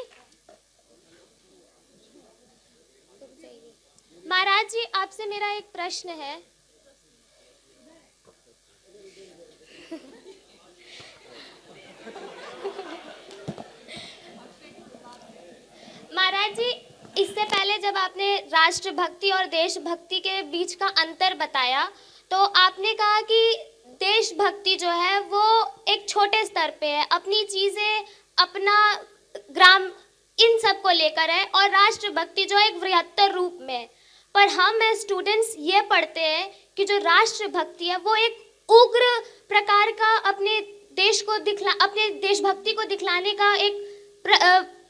महाराज जी, आपसे मेरा एक प्रश्न है। महाराज जी, इससे पहले जब आपने राष्ट्रभक्ति और देशभक्ति के बीच का अंतर बताया, तो आपने कहा कि देशभक्ति जो है वो एक छोटे स्तर पे है, अपनी चीजें, अपना ग्राम, इन सब को लेकर है, और राष्ट्रभक्ति जो एक बृहत्तर रूप में है। पर हम स्टूडेंट्स ये पढ़ते हैं कि जो राष्ट्रभक्ति है वो एक उग्र प्रकार का अपने देशभक्ति को दिखलाने का एक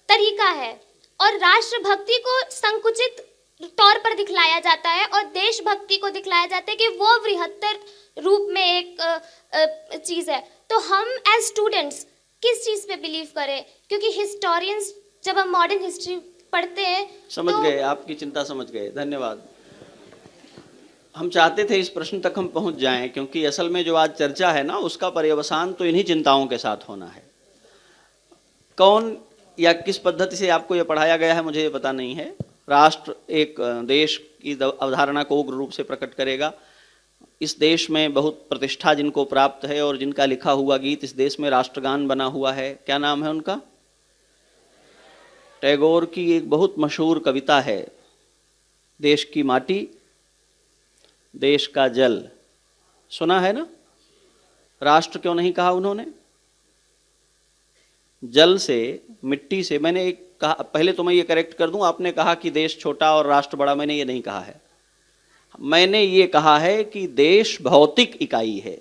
तरीका है, और राष्ट्रभक्ति को संकुचित तौर पर दिखलाया जाता है, और देशभक्ति को दिखलाया जाता है कि वो बृहत्तर रूप में एक चीज़ है। तो हम एज स्टूडेंट्स किस चीज़ पे बिलीव करें? क्योंकि हिस्टोरियंस जब हम मॉडर्न हिस्ट्री पढ़ते हैं, समझ गए, आपकी चिंता समझ गए, धन्यवाद। हम चाहते थे इस प्रश्न तक हम पहुंच जाएं, क्योंकि असल में जो आज चर्चा है ना, उसका पर्यवसान तो इन्हीं चिंताओं के साथ होना है। कौन या किस पद्धति से आपको ये पढ़ाया गया है मुझे ये पता नहीं है। राष्ट्र एक देश की अवधारणा को उग्र रूप से प्रकट करेगा। इस देश में बहुत प्रतिष्ठा जिनको प्राप्त है और जिनका लिखा हुआ गीत इस देश में राष्ट्रगान बना हुआ है, क्या नाम है उनका? टैगोर की एक बहुत मशहूर कविता है, देश की माटी देश का जल, सुना है ना? राष्ट्र क्यों नहीं कहा उन्होंने? जल से, मिट्टी से, मैंने एक कहा, पहले तो मैं ये करेक्ट कर दूं, आपने कहा कि देश छोटा और राष्ट्र बड़ा, मैंने ये नहीं कहा है। मैंने ये कहा है कि देश भौतिक इकाई है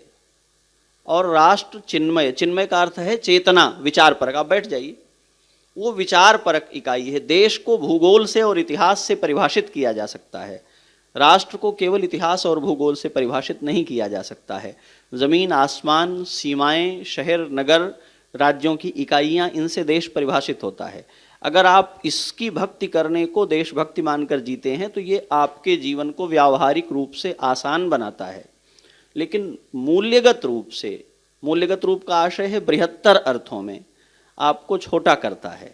और राष्ट्र चिन्मय, चिन्मय का अर्थ है चेतना, विचार परक। आप बैठ जाइए, वो विचार परक इकाई है। देश को भूगोल से और इतिहास से परिभाषित किया जा सकता है, राष्ट्र को केवल इतिहास और भूगोल से परिभाषित नहीं किया जा सकता है। ज़मीन, आसमान, सीमाएं, शहर, नगर, राज्यों की इकाइयां, इनसे देश परिभाषित होता है। अगर आप इसकी भक्ति करने को देशभक्ति मानकर जीते हैं तो ये आपके जीवन को व्यावहारिक रूप से आसान बनाता है, लेकिन मूल्यगत रूप से, मूल्यगत रूप का आशय है बृहत्तर अर्थों में, आपको छोटा करता है।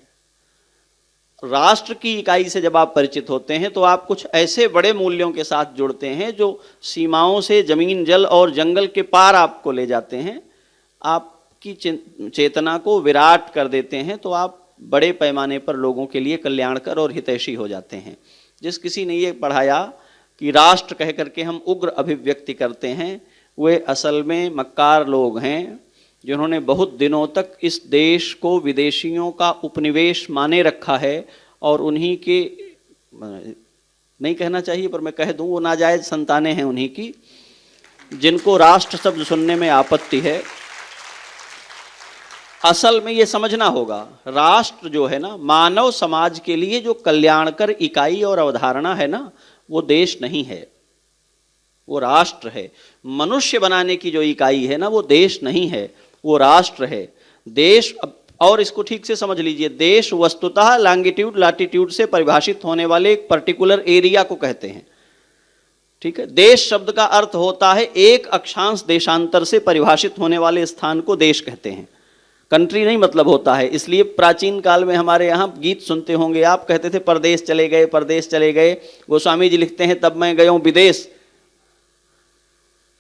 राष्ट्र की इकाई से जब आप परिचित होते हैं तो आप कुछ ऐसे बड़े मूल्यों के साथ जुड़ते हैं जो सीमाओं से जमीन, जल और जंगल के पार आपको ले जाते हैं, आपकी चेतना को विराट कर देते हैं, तो आप बड़े पैमाने पर लोगों के लिए कल्याणकर और हितैषी हो जाते हैं। जिस किसी ने ये पढ़ाया कि राष्ट्र कह करके हम उग्र अभिव्यक्ति करते हैं, वे असल में मक्कार लोग हैं जिन्होंने बहुत दिनों तक इस देश को विदेशियों का उपनिवेश माने रखा है और उन्हीं के, नहीं कहना चाहिए पर मैं कह दूं, वो नाजायज संतानें हैं उन्हीं की, जिनको राष्ट्र शब्द सुनने में आपत्ति है। असल में ये समझना होगा, राष्ट्र जो है ना, मानव समाज के लिए जो कल्याणकर इकाई और अवधारणा है ना, वो देश नहीं है, वो राष्ट्र है। मनुष्य बनाने की जो इकाई है ना, वो देश नहीं है, वो राष्ट्र है। देश, और इसको ठीक से समझ लीजिए, देश वस्तुतः लॉन्गिट्यूड लैटिट्यूड से परिभाषित होने वाले एक पर्टिकुलर एरिया को कहते हैं, ठीक है। देश शब्द का अर्थ होता है एक अक्षांश देशांतर से परिभाषित होने वाले स्थान को देश कहते हैं, कंट्री नहीं मतलब होता है। इसलिए प्राचीन काल में हमारे यहाँ गीत सुनते होंगे आप, कहते थे परदेश चले गए, परदेश चले गए। गोस्वामी जी लिखते हैं, तब मैं गया हूँ विदेश।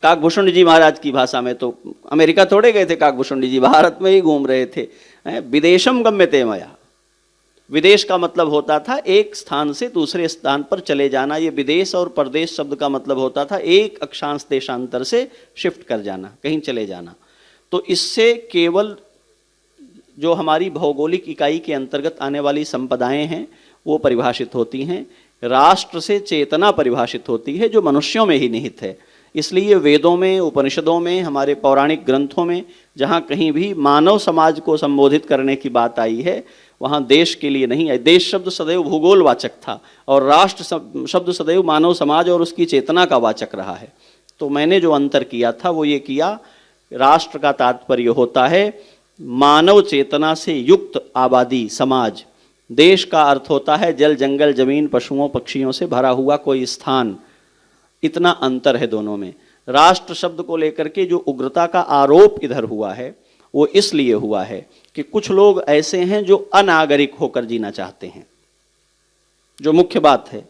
काकभूषण जी महाराज की भाषा में तो अमेरिका थोड़े गए थे काकभूषण जी, भारत में ही घूम रहे थे। विदेशम गम्यते मया, विदेश का मतलब होता था एक स्थान से दूसरे स्थान पर चले जाना। ये विदेश और परदेश शब्द का मतलब होता था एक अक्षांश देशांतर से शिफ्ट कर जाना, कहीं चले जाना। तो इससे केवल जो हमारी भौगोलिक इकाई के अंतर्गत आने वाली संपदाएं हैं वो परिभाषित होती हैं। राष्ट्र से चेतना परिभाषित होती है जो मनुष्यों में ही निहित है। इसलिए वेदों में, उपनिषदों में, हमारे पौराणिक ग्रंथों में जहाँ कहीं भी मानव समाज को संबोधित करने की बात आई है, वहाँ देश के लिए नहीं है। देश शब्द सदैव भूगोलवाचक था और राष्ट्र शब्द सदैव मानव समाज और उसकी चेतना का वाचक रहा है। तो मैंने जो अंतर किया था वो ये किया, राष्ट्र का तात्पर्य होता है मानव चेतना से युक्त आबादी, समाज। देश का अर्थ होता है जल, जंगल, जमीन, पशुओं, पक्षियों से भरा हुआ कोई स्थान। इतना अंतर है दोनों में। राष्ट्र शब्द को लेकर के जो उग्रता का आरोप इधर हुआ है वो इसलिए हुआ है कि कुछ लोग ऐसे हैं जो अनागरिक होकर जीना चाहते हैं, जो मुख्य बात है।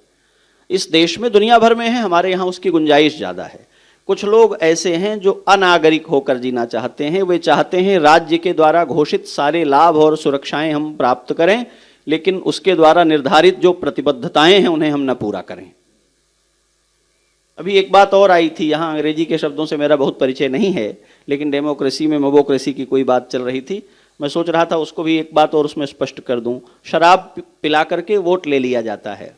इस देश में, दुनिया भर में है, हमारे यहाँ उसकी गुंजाइश ज़्यादा है। कुछ लोग ऐसे हैं जो अनागरिक होकर जीना चाहते हैं। वे चाहते हैं राज्य के द्वारा घोषित सारे लाभ और सुरक्षाएं हम प्राप्त करें, लेकिन उसके द्वारा निर्धारित जो प्रतिबद्धताएं हैं उन्हें हम न पूरा करें। अभी एक बात और आई थी यहाँ, अंग्रेजी के शब्दों से मेरा बहुत परिचय नहीं है, लेकिन डेमोक्रेसी में मोबोक्रेसी की कोई बात चल रही थी। मैं सोच रहा था उसको भी एक बात और उसमें स्पष्ट कर दूं। शराब पिला करके वोट ले लिया जाता है।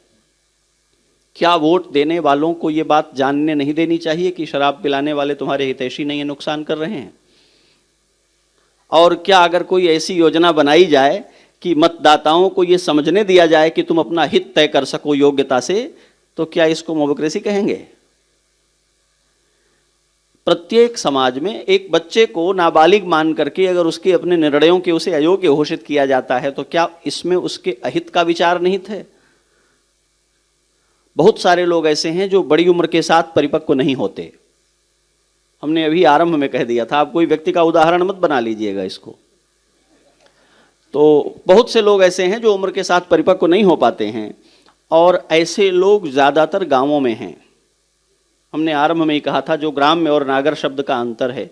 क्या वोट देने वालों को ये बात जानने नहीं देनी चाहिए कि शराब पिलाने वाले तुम्हारे हितैषी नहीं है, नुकसान कर रहे हैं? और क्या अगर कोई ऐसी योजना बनाई जाए कि मतदाताओं को ये समझने दिया जाए कि तुम अपना हित तय कर सको योग्यता से, तो क्या इसको मोबोक्रेसी कहेंगे? प्रत्येक समाज में एक बच्चे को नाबालिग मान करके अगर उसके अपने निर्णयों के उसे अयोग्य घोषित किया जाता है, तो क्या इसमें उसके अहित का विचार निहित है? बहुत सारे लोग ऐसे हैं जो बड़ी उम्र के साथ परिपक्व नहीं होते। हमने अभी आरंभ में कह दिया था, आप कोई व्यक्ति का उदाहरण मत बना लीजिएगा इसको। तो बहुत से लोग ऐसे हैं जो उम्र के साथ परिपक्व नहीं हो पाते हैं, और ऐसे लोग ज़्यादातर गांवों में हैं। हमने आरंभ में ही कहा था, जो ग्राम्य और नागर शब्द का अंतर है,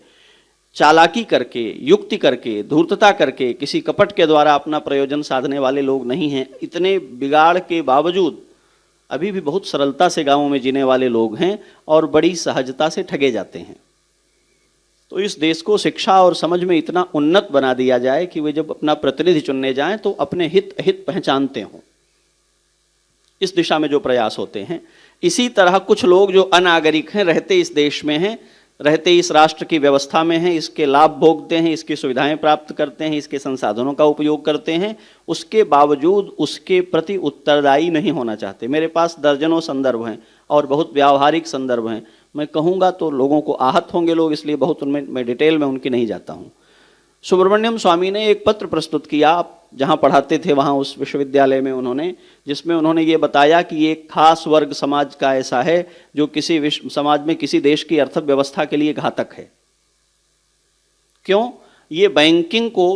चालाकी करके, युक्ति करके, धूर्तता करके, किसी कपट के द्वारा अपना प्रयोजन साधने वाले लोग नहीं हैं। इतने बिगाड़ के बावजूद अभी भी बहुत सरलता से गांवों में जीने वाले लोग हैं और बड़ी सहजता से ठगे जाते हैं। तो इस देश को शिक्षा और समझ में इतना उन्नत बना दिया जाए कि वे जब अपना प्रतिनिधि चुनने जाएं तो अपने हित पहचानते हों। इस दिशा में जो प्रयास होते हैं, इसी तरह कुछ लोग जो अनागरिक हैं, रहते इस देश में हैं, रहते इस राष्ट्र की व्यवस्था में हैं, इसके लाभ भोगते हैं, इसकी सुविधाएं प्राप्त करते हैं, इसके संसाधनों का उपयोग करते हैं, उसके बावजूद उसके प्रति उत्तरदायी नहीं होना चाहते। मेरे पास दर्जनों संदर्भ हैं और बहुत व्यावहारिक संदर्भ हैं। मैं कहूँगा तो लोगों को आहत होंगे लोग, इसलिए बहुत उनमें मैं डिटेल में उनकी नहीं जाता हूँ। सुब्रमण्यम स्वामी ने एक पत्र प्रस्तुत किया, आप जहाँ पढ़ाते थे वहाँ उस विश्वविद्यालय में उन्होंने, जिसमें उन्होंने ये बताया कि एक खास वर्ग समाज का ऐसा है जो किसी समाज में किसी देश की अर्थव्यवस्था के लिए घातक है। क्यों? ये बैंकिंग को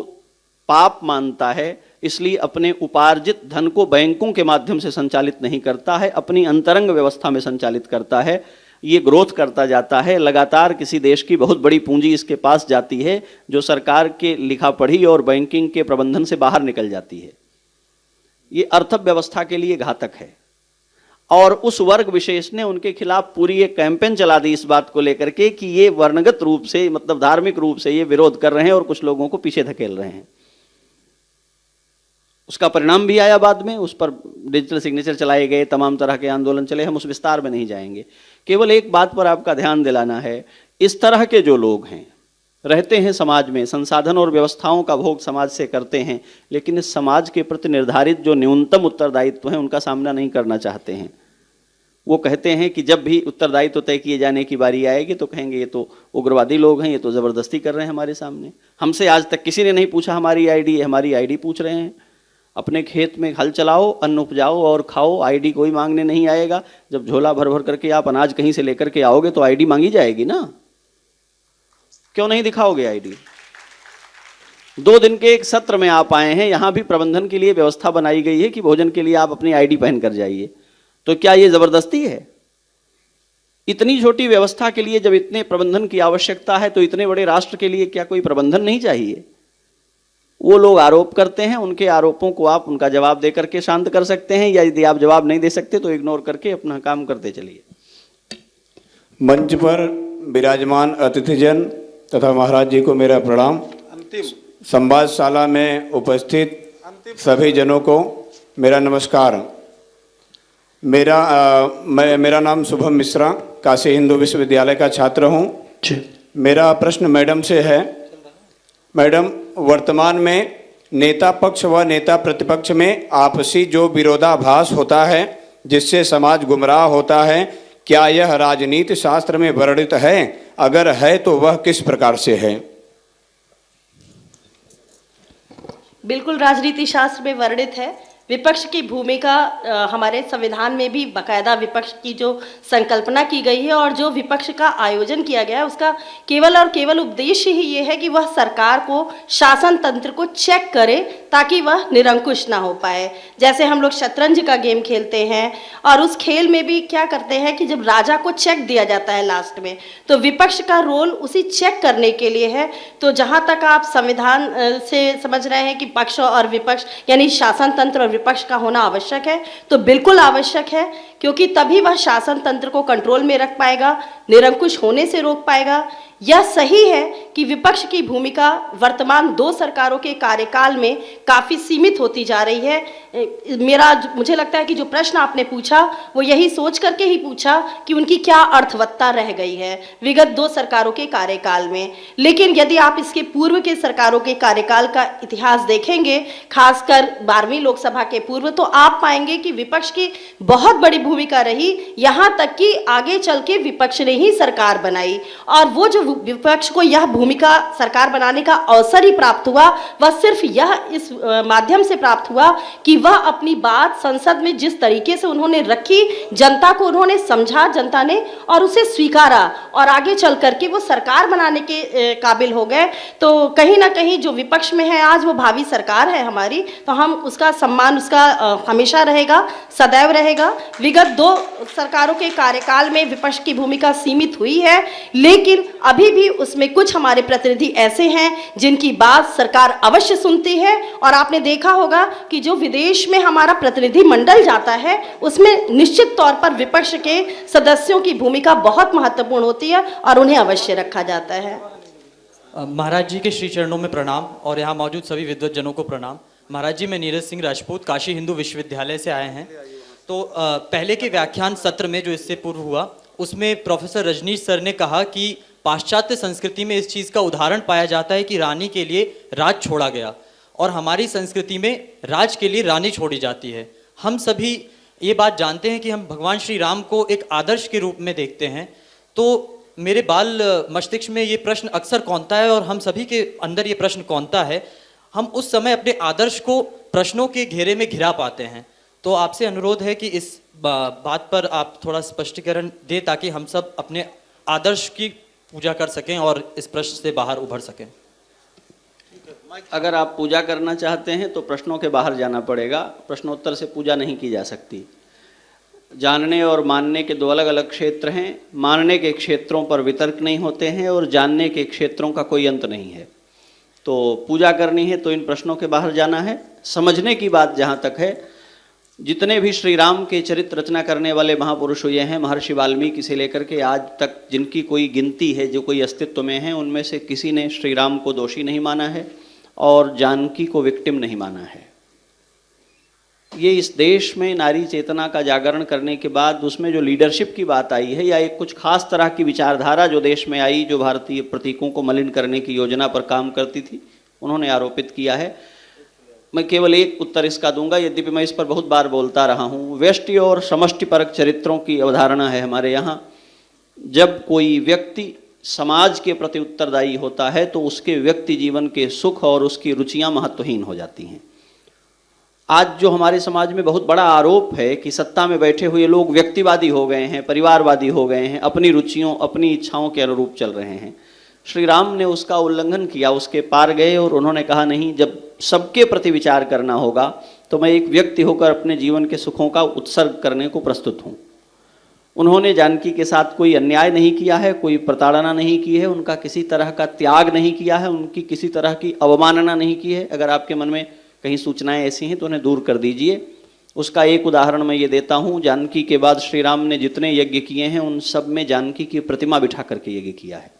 पाप मानता है, इसलिए अपने उपार्जित धन को बैंकों के माध्यम से संचालित नहीं करता है, अपनी अंतरंग व्यवस्था में संचालित करता है। ये ग्रोथ करता जाता है, लगातार किसी देश की बहुत बड़ी पूंजी इसके पास जाती है जो सरकार के लिखा पढ़ी और बैंकिंग के प्रबंधन से बाहर निकल जाती है। ये अर्थव्यवस्था के लिए घातक है। और उस वर्ग विशेष ने उनके खिलाफ पूरी एक कैंपेन चला दी इस बात को लेकर के कि ये वर्णगत रूप से, मतलब धार्मिक रूप से ये विरोध कर रहे हैं और कुछ लोगों को पीछे धकेल रहे हैं। उसका परिणाम भी आया बाद में, उस पर डिजिटल सिग्नेचर चलाए गए, तमाम तरह के आंदोलन चले, हम उस विस्तार में नहीं जाएंगे। केवल एक बात पर आपका ध्यान दिलाना है, इस तरह के जो लोग हैं, रहते हैं समाज में, संसाधन और व्यवस्थाओं का भोग समाज से करते हैं, लेकिन इस समाज के प्रति निर्धारित जो न्यूनतम उत्तरदायित्व है उनका सामना नहीं करना चाहते हैं। वो कहते हैं कि जब भी उत्तरदायित्व तय किए जाने की बारी आएगी तो कहेंगे ये तो उग्रवादी लोग हैं, ये तो ज़बरदस्ती कर रहे हैं हमारे सामने, हमसे आज तक किसी ने नहीं पूछा हमारी आईडी है, हमारी आईडी पूछ रहे हैं। अपने खेत में हल चलाओ, अन्न उपजाओ और खाओ, आईडी कोई मांगने नहीं आएगा। जब झोला भर भर करके आप अनाज कहीं से लेकर के आओगे तो आईडी मांगी जाएगी ना, क्यों नहीं दिखाओगे आईडी? 2 दिन के एक सत्र में आप आए हैं, यहाँ भी प्रबंधन के लिए व्यवस्था बनाई गई है कि भोजन के लिए आप अपनी आईडी पहन कर जाइए, तो क्या ये जबरदस्ती है? इतनी छोटी व्यवस्था के लिए जब इतने प्रबंधन की आवश्यकता है तो इतने बड़े राष्ट्र के लिए क्या कोई प्रबंधन नहीं चाहिए? वो लोग आरोप करते हैं, उनके आरोपों को आप उनका जवाब दे करके शांत कर सकते हैं, या यदि आप जवाब नहीं दे सकते तो इग्नोर करके अपना काम करते चलिए। मंच पर विराजमान अतिथिजन तथा महाराज जी को मेरा प्रणाम। संवादशाला में उपस्थित सभी जनों को मेरा नमस्कार। मेरा नाम शुभम मिश्रा, काशी हिंदू विश्वविद्यालय का छात्र हूँ। मेरा प्रश्न मैडम से है। मैडम, वर्तमान में नेता पक्ष व नेता प्रतिपक्ष में आपसी जो विरोधाभास होता है जिससे समाज गुमराह होता है, क्या यह राजनीति शास्त्र में वर्णित है? अगर है तो वह किस प्रकार से है? बिल्कुल राजनीति शास्त्र में वर्णित है। विपक्ष की भूमिका हमारे संविधान में भी बाकायदा विपक्ष की जो संकल्पना की गई है और जो विपक्ष का आयोजन किया गया है उसका केवल और केवल उद्देश्य ही ये है कि वह सरकार को, शासन तंत्र को चेक करे ताकि वह निरंकुश ना हो पाए। जैसे हम लोग शतरंज का गेम खेलते हैं और उस खेल में भी क्या करते हैं कि जब राजा को चेक दिया जाता है लास्ट में, तो विपक्ष का रोल उसी चेक करने के लिए है। तो जहाँ तक आप संविधान से समझ रहे हैं कि पक्ष और विपक्ष यानी शासन तंत्र और विपक्ष का होना आवश्यक है, तो बिल्कुल आवश्यक है, क्योंकि तभी वह शासन तंत्र को कंट्रोल में रख पाएगा, निरंकुश होने से रोक पाएगा। यह सही है कि विपक्ष की भूमिका वर्तमान 2 सरकारों के कार्यकाल में काफ़ी सीमित होती जा रही है। मुझे लगता है कि जो प्रश्न आपने पूछा वो यही सोच करके ही पूछा कि उनकी क्या अर्थवत्ता रह गई है विगत 2 सरकारों के कार्यकाल में। लेकिन यदि आप इसके पूर्व के सरकारों के कार्यकाल का इतिहास देखेंगे, खासकर 12वीं लोकसभा के पूर्व, तो आप पाएंगे कि विपक्ष की बहुत बड़ी भूमिका रही, यहाँ तक कि आगे चल के विपक्ष ने ही सरकार बनाई। और वो जो विपक्ष को यह भूमिका सरकार बनाने का अवसर ही प्राप्त हुआ, वह सिर्फ यह इस माध्यम से प्राप्त हुआ कि वह अपनी बात संसद में जिस तरीके से उन्होंने रखी, जनता को उन्होंने समझा, जनता ने और उसे स्वीकारा और आगे चल करके वो सरकार बनाने के काबिल हो गए। तो कहीं ना कहीं जो विपक्ष में है आज, वो भावी सरकार है हमारी, तो हम उसका सम्मान उसका हमेशा रहेगा, सदैव रहेगा। विगत 2 सरकारों के कार्यकाल में विपक्ष की भूमिका सीमित हुई है, लेकिन अभी भी उसमें कुछ हमारे प्रतिनिधि ऐसे हैं जिनकी बात सरकार अवश्य सुनती है। और आपने देखा होगा कि जो विदेश में हमारा प्रतिनिधि मंडल जाता है उसमें निश्चित तौर पर विपक्ष के सदस्यों की भूमिका बहुत महत्वपूर्ण होती है और उन्हें अवश्य रखा जाता है। महाराज जी के श्री चरणों में प्रणाम और यहाँ मौजूद सभी विद्वज्जनों को प्रणाम। महाराज जी, मैं नीरज सिंह राजपूत काशी हिंदू विश्वविद्यालय से आए हैं। तो पहले के व्याख्यान सत्र में जो इससे पूर्व हुआ उसमें प्रोफेसर रजनीश सर ने कहा कि पाश्चात्य संस्कृति में इस चीज़ का उदाहरण पाया जाता है कि रानी के लिए राज छोड़ा गया और हमारी संस्कृति में राज के लिए रानी छोड़ी जाती है। हम सभी ये बात जानते हैं कि हम भगवान श्री राम को एक आदर्श के रूप में देखते हैं। तो मेरे बाल मस्तिष्क में ये प्रश्न अक्सर कौंता है और हम सभी के अंदर ये प्रश्न कौंता है। हम उस समय अपने आदर्श को प्रश्नों के घेरे में घिरा पाते हैं। तो आपसे अनुरोध है कि इस बात पर आप थोड़ा स्पष्टीकरण दें ताकि हम सब अपने आदर्श की पूजा कर सकें और इस प्रश्न से बाहर उभर सकें। अगर आप पूजा करना चाहते हैं तो प्रश्नों के बाहर जाना पड़ेगा। प्रश्नोत्तर से पूजा नहीं की जा सकती। जानने और मानने के दो अलग अलग क्षेत्र हैं। मानने के क्षेत्रों पर वितर्क नहीं होते हैं और जानने के क्षेत्रों का कोई अंत नहीं है। तो पूजा करनी है तो इन प्रश्नों के बाहर जाना है। समझने की बात जहाँ तक है, जितने भी श्री राम के चरित्र रचना करने वाले महापुरुष हुए हैं, महर्षि वाल्मीकि से लेकर के आज तक जिनकी कोई गिनती है, जो कोई अस्तित्व में है, उनमें से किसी ने श्री राम को दोषी नहीं माना है और जानकी को विक्टिम नहीं माना है। ये इस देश में नारी चेतना का जागरण करने के बाद उसमें जो लीडरशिप की बात आई है या एक कुछ खास तरह की विचारधारा जो देश में आई, जो भारतीय प्रतीकों को मलिन करने की योजना पर काम करती थी, उन्होंने आरोपित किया है। मैं केवल एक उत्तर इसका दूंगा, यद्यपि मैं इस पर बहुत बार बोलता रहा हूँ। व्यष्टि और समष्टिपरक चरित्रों की अवधारणा है हमारे यहाँ। जब कोई व्यक्ति समाज के प्रति उत्तरदायी होता है तो उसके व्यक्ति जीवन के सुख और उसकी रुचियाँ महत्वहीन हो जाती हैं। आज जो हमारे समाज में बहुत बड़ा आरोप है कि सत्ता में बैठे हुए लोग व्यक्तिवादी हो गए हैं, परिवारवादी हो गए हैं, अपनी रुचियों अपनी इच्छाओं के अनुरूप चल रहे हैं। श्री राम ने उसका उल्लंघन किया, उसके पार गए और उन्होंने कहा नहीं, जब सबके प्रति विचार करना होगा तो मैं एक व्यक्ति होकर अपने जीवन के सुखों का उत्सर्ग करने को प्रस्तुत हूँ। उन्होंने जानकी के साथ कोई अन्याय नहीं किया है, कोई प्रताड़ना नहीं की है, उनका किसी तरह का त्याग नहीं किया है, उनकी किसी तरह की अवमानना नहीं की है। अगर आपके मन में कहीं सूचनाएं ऐसी हैं तो उन्हें दूर कर दीजिए। उसका एक उदाहरण मैं ये देता हूँ। जानकी के बाद श्री राम ने जितने यज्ञ किए हैं उन सब में जानकी की प्रतिमा बिठा करके यज्ञ किया है।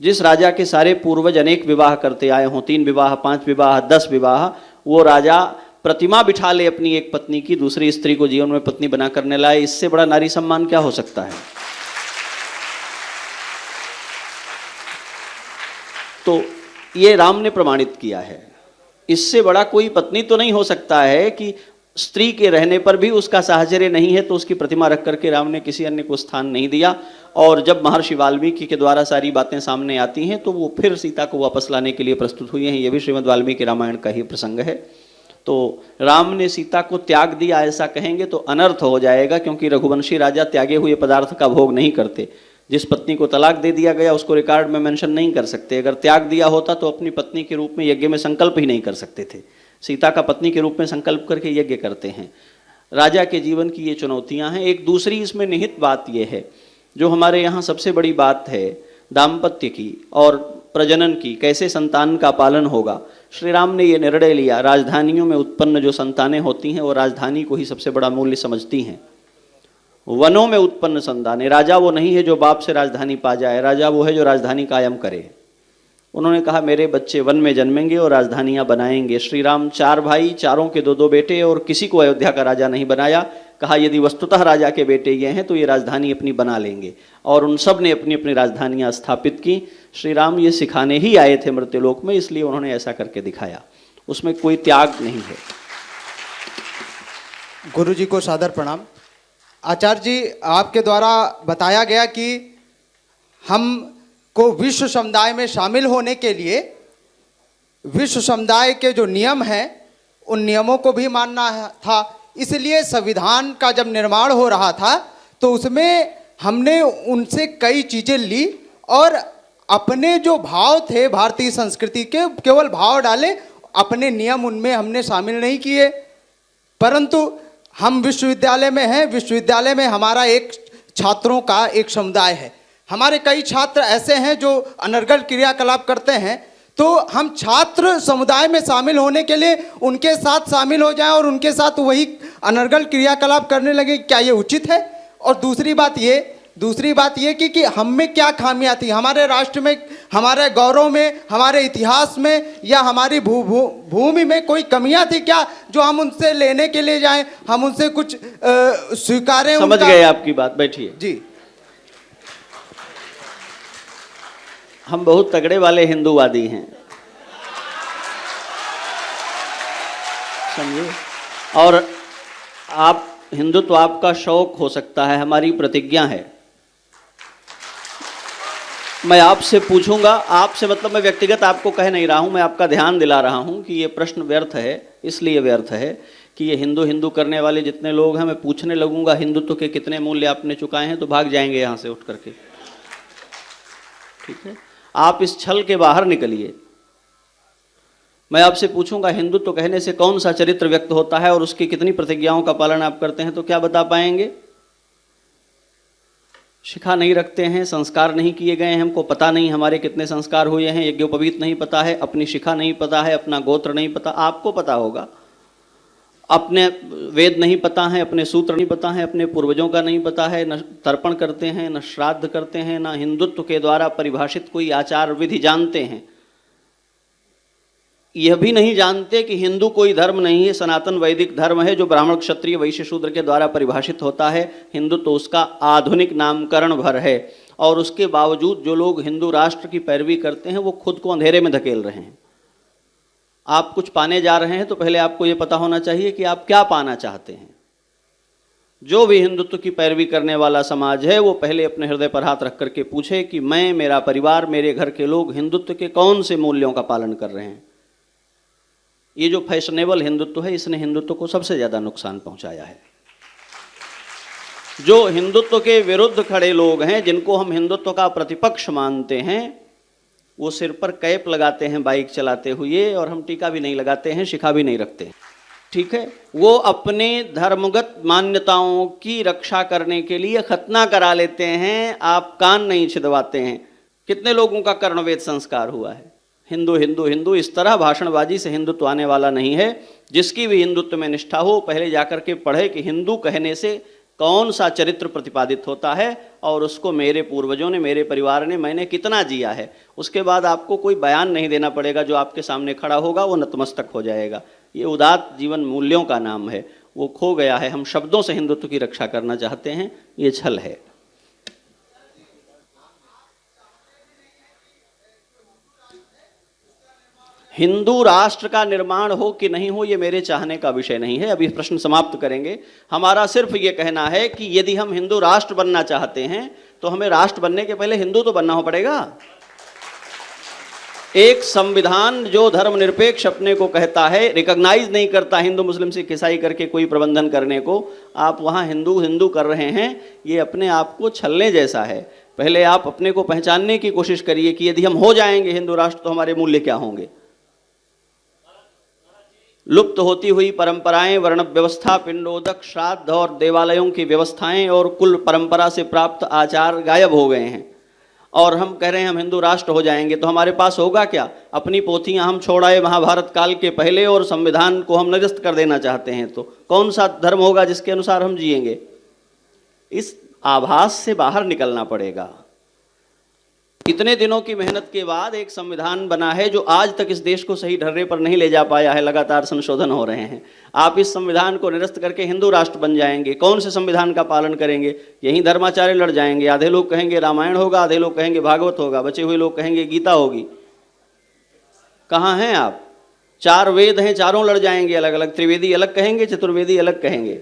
जिस राजा के सारे पूर्वज अनेक विवाह करते आए हों, 3 विवाह, 5 विवाह, 10 विवाह, वो राजा प्रतिमा बिठा ले अपनी एक पत्नी की, दूसरी स्त्री को जीवन में पत्नी बना करने लाए। इससे बड़ा नारी सम्मान क्या हो सकता है? तो ये राम ने प्रमाणित किया है। इससे बड़ा कोई पत्नी तो नहीं हो सकता है कि स्त्री के रहने पर भी उसका साहचर्य नहीं है तो उसकी प्रतिमा रख करके राम ने किसी अन्य को स्थान नहीं दिया। और जब महर्षि वाल्मीकि के द्वारा सारी बातें सामने आती हैं तो वो फिर सीता को वापस लाने के लिए प्रस्तुत हुए हैं। ये भी श्रीमद् वाल्मीकि रामायण का ही प्रसंग है। तो राम ने सीता को त्याग दिया ऐसा कहेंगे तो अनर्थ हो जाएगा, क्योंकि रघुवंशी राजा त्यागे हुए पदार्थ का भोग नहीं करते। जिस पत्नी को तलाक दे दिया गया उसको रिकॉर्ड में मेंशन नहीं कर सकते। अगर त्याग दिया होता तो अपनी पत्नी के रूप में यज्ञ में संकल्प ही नहीं कर सकते थे। सीता का पत्नी के रूप में संकल्प करके यज्ञ करते हैं। राजा के जीवन की ये चुनौतियां हैं। एक दूसरी इसमें निहित बात यह है, जो हमारे यहाँ सबसे बड़ी बात है दाम्पत्य की और प्रजनन की, कैसे संतान का पालन होगा। श्री राम ने ये निर्णय लिया, राजधानियों में उत्पन्न जो संतानें होती हैं वो राजधानी को ही सबसे बड़ा मूल्य समझती हैं। वनों में उत्पन्न संतानें, राजा वो नहीं है जो बाप से राजधानी पा जाए, राजा वो है जो राजधानी कायम करे। उन्होंने कहा मेरे बच्चे वन में जन्मेंगे और राजधानियां बनाएंगे। श्री राम 4 भाई, चारों के 2-2 बेटे और किसी को अयोध्या का राजा नहीं बनाया। कहा यदि वस्तुतः राजा के बेटे ये हैं तो ये राजधानी अपनी बना लेंगे, और उन सब ने अपनी अपनी राजधानियां स्थापित की। श्री राम ये सिखाने ही आए थे मृत्युलोक में, इसलिए उन्होंने ऐसा करके दिखाया। उसमें कोई त्याग नहीं है। गुरु जी को सादर प्रणाम। आचार्य जी, आपके द्वारा बताया गया कि हम को विश्व समुदाय में शामिल होने के लिए विश्व समुदाय के जो नियम हैं उन नियमों को भी मानना था। इसलिए संविधान का जब निर्माण हो रहा था तो उसमें हमने उनसे कई चीज़ें ली और अपने जो भाव थे भारतीय संस्कृति के केवल भाव डाले, अपने नियम उनमें हमने शामिल नहीं किए। परंतु हम विश्वविद्यालय में हैं, विश्वविद्यालय में हमारा एक छात्रों का एक समुदाय है। हमारे कई छात्र ऐसे हैं जो अनर्गल क्रियाकलाप करते हैं, तो हम छात्र समुदाय में शामिल होने के लिए उनके साथ शामिल हो जाएं और उनके साथ वही अनर्गल क्रियाकलाप करने लगे, क्या ये उचित है? और दूसरी बात ये कि हम में क्या खामियां थी, हमारे राष्ट्र में हमारे गौरव में, हमारे इतिहास में या हमारी भूमि में कोई कमियां थी क्या जो हम उनसे लेने के लिए जाएं, हम उनसे कुछ स्वीकारें? समझ गए आपकी बात, बैठिए जी। हम बहुत तगड़े वाले हिंदूवादी हैं, समझे? और आप हिंदुत्व आपका शौक हो सकता है, हमारी प्रतिज्ञा है। मैं आपसे पूछूंगा, आपसे मतलब मैं व्यक्तिगत आपको कह नहीं रहा हूं, मैं आपका ध्यान दिला रहा हूं कि ये प्रश्न व्यर्थ है। इसलिए व्यर्थ है कि ये हिंदू हिंदू करने वाले जितने लोग हैं, मैं पूछने लगूंगा हिंदुत्व के कितने मूल्य आपने चुकाए हैं तो भाग जाएंगे यहां से उठ करके। ठीक है, आप इस छल के बाहर निकलिए। मैं आपसे पूछूंगा हिंदुत्व कहने से कौन सा चरित्र व्यक्त होता है और उसकी कितनी प्रतिज्ञाओं का पालन आप करते हैं, तो क्या बता पाएंगे? शिखा नहीं रखते हैं, संस्कार नहीं किए गए हैं, हमको पता नहीं हमारे कितने संस्कार हुए हैं, यज्ञोपवीत नहीं पता है, अपनी शिखा नहीं पता है, अपना गोत्र नहीं पता। आपको पता होगा, अपने वेद नहीं पता है, अपने सूत्र नहीं पता है, अपने पूर्वजों का नहीं पता है, न तर्पण करते हैं, न श्राद्ध करते हैं, न हिंदुत्व के द्वारा परिभाषित कोई आचार विधि जानते हैं। यह भी नहीं जानते कि हिंदू कोई धर्म नहीं है, सनातन वैदिक धर्म है जो ब्राह्मण क्षत्रिय वैश्य शूद्र के द्वारा परिभाषित होता है। हिंदू तो उसका आधुनिक नामकरण भर है, और उसके बावजूद जो लोग हिंदू राष्ट्र की पैरवी करते हैं वो खुद को अंधेरे में धकेल रहे हैं। आप कुछ पाने जा रहे हैं तो पहले आपको ये पता होना चाहिए कि आप क्या पाना चाहते हैं। जो भी हिंदुत्व की पैरवी करने वाला समाज है वो पहले अपने हृदय पर हाथ रख करके पूछे कि मैं, मेरा परिवार, मेरे घर के लोग हिंदुत्व के कौन से मूल्यों का पालन कर रहे हैं। ये जो फैशनेबल हिंदुत्व है, इसने हिंदुत्व को सबसे ज़्यादा नुकसान पहुंचाया है। जो हिंदुत्व के विरुद्ध खड़े लोग हैं, जिनको हम हिंदुत्व का प्रतिपक्ष मानते हैं, वो सिर पर कैप लगाते हैं बाइक चलाते हुए, और हम टीका भी नहीं लगाते हैं, शिखा भी नहीं रखते हैं। ठीक है, वो अपने धर्मगत मान्यताओं की रक्षा करने के लिए खतना करा लेते हैं, आप कान नहीं छिदवाते हैं। कितने लोगों का कर्णवेद संस्कार हुआ है? हिंदू हिंदू हिंदू, इस तरह भाषणबाजी से हिंदुत्व आने वाला नहीं है। जिसकी भी हिंदुत्व में निष्ठा हो, पहले जाकर के पढ़े कि हिंदू कहने से कौन सा चरित्र प्रतिपादित होता है, और उसको मेरे पूर्वजों ने, मेरे परिवार ने, मैंने कितना जिया है। उसके बाद आपको कोई बयान नहीं देना पड़ेगा, जो आपके सामने खड़ा होगा वो नतमस्तक हो जाएगा। ये उदात्त जीवन मूल्यों का नाम है, वो खो गया है। हम शब्दों से हिंदुत्व की रक्षा करना चाहते हैं, ये छल है। हिंदू राष्ट्र का निर्माण हो कि नहीं हो, ये मेरे चाहने का विषय नहीं है। अभी प्रश्न समाप्त करेंगे। हमारा सिर्फ ये कहना है कि यदि हम हिंदू राष्ट्र बनना चाहते हैं तो हमें राष्ट्र बनने के पहले हिंदू तो बनना हो पड़ेगा। एक संविधान जो धर्मनिरपेक्ष अपने को कहता है, रिकॉग्नाइज नहीं करता हिंदू मुस्लिम सिख ईसाई करके कोई प्रबंधन करने को, आप वहाँ हिंदू हिंदू कर रहे हैं। ये अपने आप को छलने जैसा है। पहले आप अपने को पहचानने की कोशिश करिए कि यदि हम हो जाएंगे हिंदू राष्ट्र तो हमारे मूल्य क्या होंगे। लुप्त होती हुई परंपराएं, वर्ण व्यवस्था, पिंडोदक, श्राद्ध और देवालयों की व्यवस्थाएं और कुल परंपरा से प्राप्त आचार गायब हो गए हैं, और हम कह रहे हैं हम हिंदू राष्ट्र हो जाएंगे। तो हमारे पास होगा क्या? अपनी पोथियां हम छोड़ आए महाभारत काल के पहले, और संविधान को हम निरस्त कर देना चाहते हैं। तो कौन सा धर्म होगा जिसके अनुसार हम जिएंगे? इस आभास से बाहर निकलना पड़ेगा। इतने दिनों की मेहनत के बाद एक संविधान बना है जो आज तक इस देश को सही ढर्रे पर नहीं ले जा पाया है। लगातार संशोधन हो रहे हैं। आप इस संविधान को निरस्त करके हिंदू राष्ट्र बन जाएंगे। कौन से संविधान का पालन करेंगे? यही धर्माचार्य लड़ जाएंगे। आधे लोग कहेंगे रामायण होगा, आधे लोग कहेंगे भागवत होगा, बचे हुए लोग कहेंगे गीता होगी। कहाँ हैं आप? 4 वेद हैं, चारों लड़ जाएंगे अलग अलग। त्रिवेदी अलग कहेंगे, चतुर्वेदी अलग कहेंगे।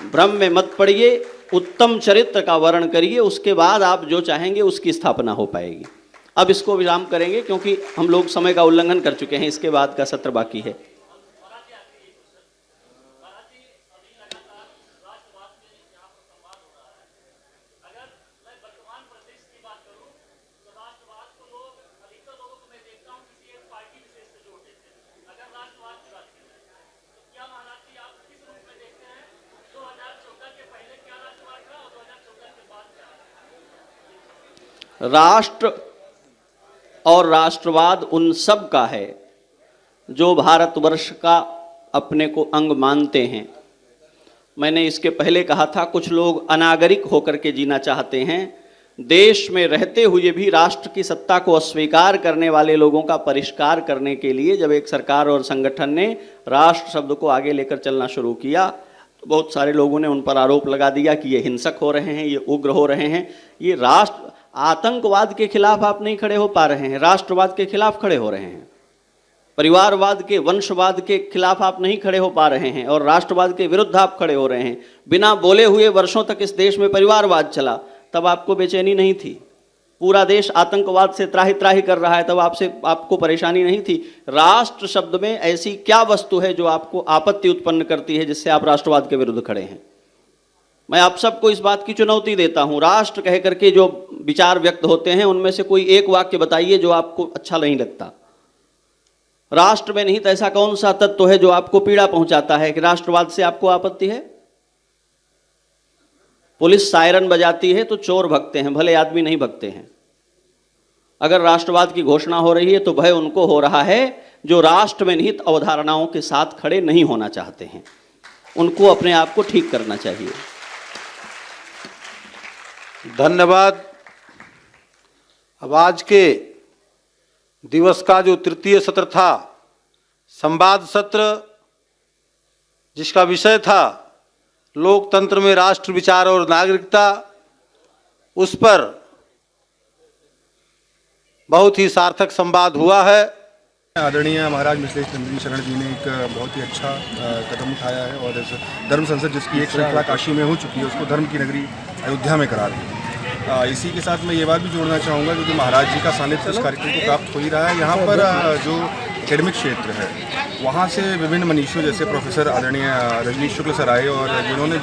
भ्रम में मत पड़िए, उत्तम चरित्र का वर्ण करिए, उसके बाद आप जो चाहेंगे उसकी स्थापना हो पाएगी। अब इसको विराम करेंगे क्योंकि हम लोग समय का उल्लंघन कर चुके हैं। इसके बाद का सत्र बाकी है। राष्ट्र और राष्ट्रवाद उन सब का है जो भारतवर्ष का अपने को अंग मानते हैं। मैंने इसके पहले कहा था कुछ लोग अनागरिक होकर के जीना चाहते हैं, देश में रहते हुए भी राष्ट्र की सत्ता को अस्वीकार करने वाले लोगों का परिष्कार करने के लिए जब एक सरकार और संगठन ने राष्ट्र शब्द को आगे लेकर चलना शुरू किया तो बहुत सारे लोगों ने उन पर आरोप लगा दिया कि ये हिंसक हो रहे हैं, ये उग्र हो रहे हैं। ये राष्ट्र आतंकवाद के खिलाफ आप नहीं खड़े हो पा रहे हैं, राष्ट्रवाद के खिलाफ खड़े हो रहे हैं। परिवारवाद के, वंशवाद के खिलाफ आप नहीं खड़े हो पा रहे हैं और राष्ट्रवाद के विरुद्ध आप खड़े हो रहे हैं। बिना बोले हुए वर्षों तक इस देश में परिवारवाद चला, तब आपको बेचैनी नहीं थी। पूरा देश आतंकवाद से त्राही त्राही कर रहा है, तब आपको परेशानी नहीं थी। राष्ट्र शब्द में ऐसी क्या वस्तु है जो आपको आपत्ति उत्पन्न करती है, जिससे आप राष्ट्रवाद के विरुद्ध खड़े हैं? मैं आप सबको इस बात की चुनौती देता हूं, राष्ट्र कह करके जो विचार व्यक्त होते हैं उनमें से कोई एक वाक्य बताइए जो आपको अच्छा नहीं लगता। राष्ट्र में निहित ऐसा कौन सा तत्व है जो आपको पीड़ा पहुंचाता है कि राष्ट्रवाद से आपको आपत्ति है? पुलिस सायरन बजाती है तो चोर भगते हैं, भले आदमी नहीं भगते हैं। अगर राष्ट्रवाद की घोषणा हो रही है तो भय उनको हो रहा है जो राष्ट्र में निहित अवधारणाओं के साथ खड़े नहीं होना चाहते हैं। उनको अपने आप को ठीक करना चाहिए। धन्यवाद। अब आज के दिवस का जो तृतीय सत्र था, संवाद सत्र, जिसका विषय था लोकतंत्र में राष्ट्र विचार और नागरिकता, उस पर बहुत ही सार्थक संवाद हुआ है। आदरणीय महाराज मिश्रेश नंदिनी शरण जी ने एक बहुत ही अच्छा कदम उठाया है और इस धर्म संसद जिसकी एक श्रृंखला काशी में हो चुकी है उसको धर्म की नगरी अयोध्या में करा दी। इसी के साथ मैं ये बात भी जोड़ना चाहूँगा क्योंकि महाराज जी का सानिध्य इस कार्यक्रम को प्राप्त हो ही रहा है। यहाँ पर जो एकेडमिक क्षेत्र है वहाँ से विभिन्न मनीषियों जैसे प्रोफेसर आदरणीय रजनीश शुक्ल सर आए और जिन्होंने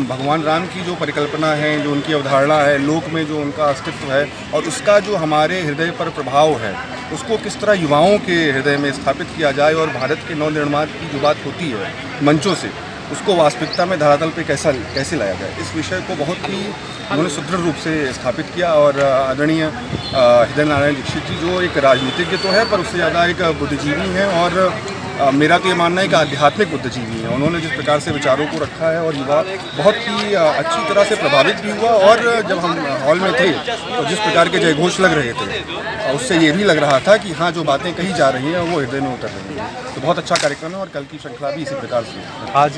भगवान राम की जो परिकल्पना है, जो उनकी अवधारणा है, लोक में जो उनका अस्तित्व है और उसका जो हमारे हृदय पर प्रभाव है उसको किस तरह युवाओं के हृदय में स्थापित किया जाए और भारत के नवनिर्माण की जो बात होती है मंचों से उसको वास्तविकता में धरातल पे कैसे लाया जाए, इस विषय को बहुत ही उन्होंने सुदृढ़ रूप से स्थापित किया। और आदरणीय हृदय नारायण दीक्षित जी जो एक राजनीतिज्ञ तो है पर उससे ज़्यादा एक बुद्धिजीवी हैं और मेरा तो ये मानना है कि आध्यात्मिक बुद्धिजीवी हैं। उन्होंने जिस प्रकार से विचारों को रखा है और युवा बहुत ही अच्छी तरह से प्रभावित भी हुआ और जब हम हॉल में थे तो जिस प्रकार के जयघोष लग रहे थे उससे ये भी लग रहा था कि हाँ जो बातें कही जा रही हैं वो हृदय में उतर रही हैं। तो बहुत अच्छा कार्यक्रम है और कल की श्रृंखला भी इसी प्रकार से। आज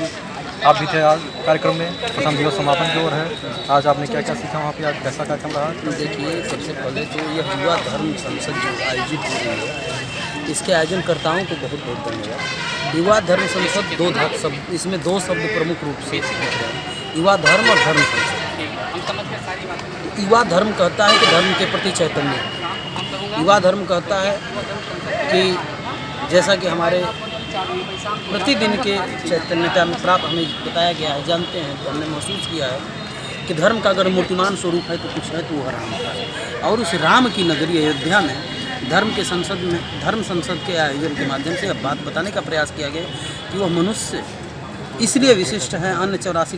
आप भी थे आज कार्यक्रम में, प्रथम दिवस समापन की ओर है। आज आपने क्या क्या सीखा वहाँ पे, आज कैसा कार्यक्रम रहा? देखिए, सबसे पहले तो यह युवा धर्म संसद जो आयोजित हो रही है इसके आयोजनकर्ताओं को बहुत बहुत धन्यवाद। युवा धर्म संसद दो शब्द, इसमें दो शब्द प्रमुख रूप से दिख रहे हैं, युवा धर्म और धर्म संसद। युवा धर्म कहता है कि धर्म के प्रति चैतन्य, युवा धर्म कहता है कि जैसा कि हमारे प्रतिदिन के चैतन्यता में प्राप्त हमें बताया गया है, जानते हैं, तो हमने महसूस किया है कि धर्म का अगर मूर्तिमान स्वरूप है तो कुछ है तो वह राम है। और उस राम की नगरी अयोध्या में धर्म संसद के आयोजन के माध्यम से अब बात बताने का प्रयास किया गया कि वह मनुष्य इसलिए विशिष्ट है अन्य 84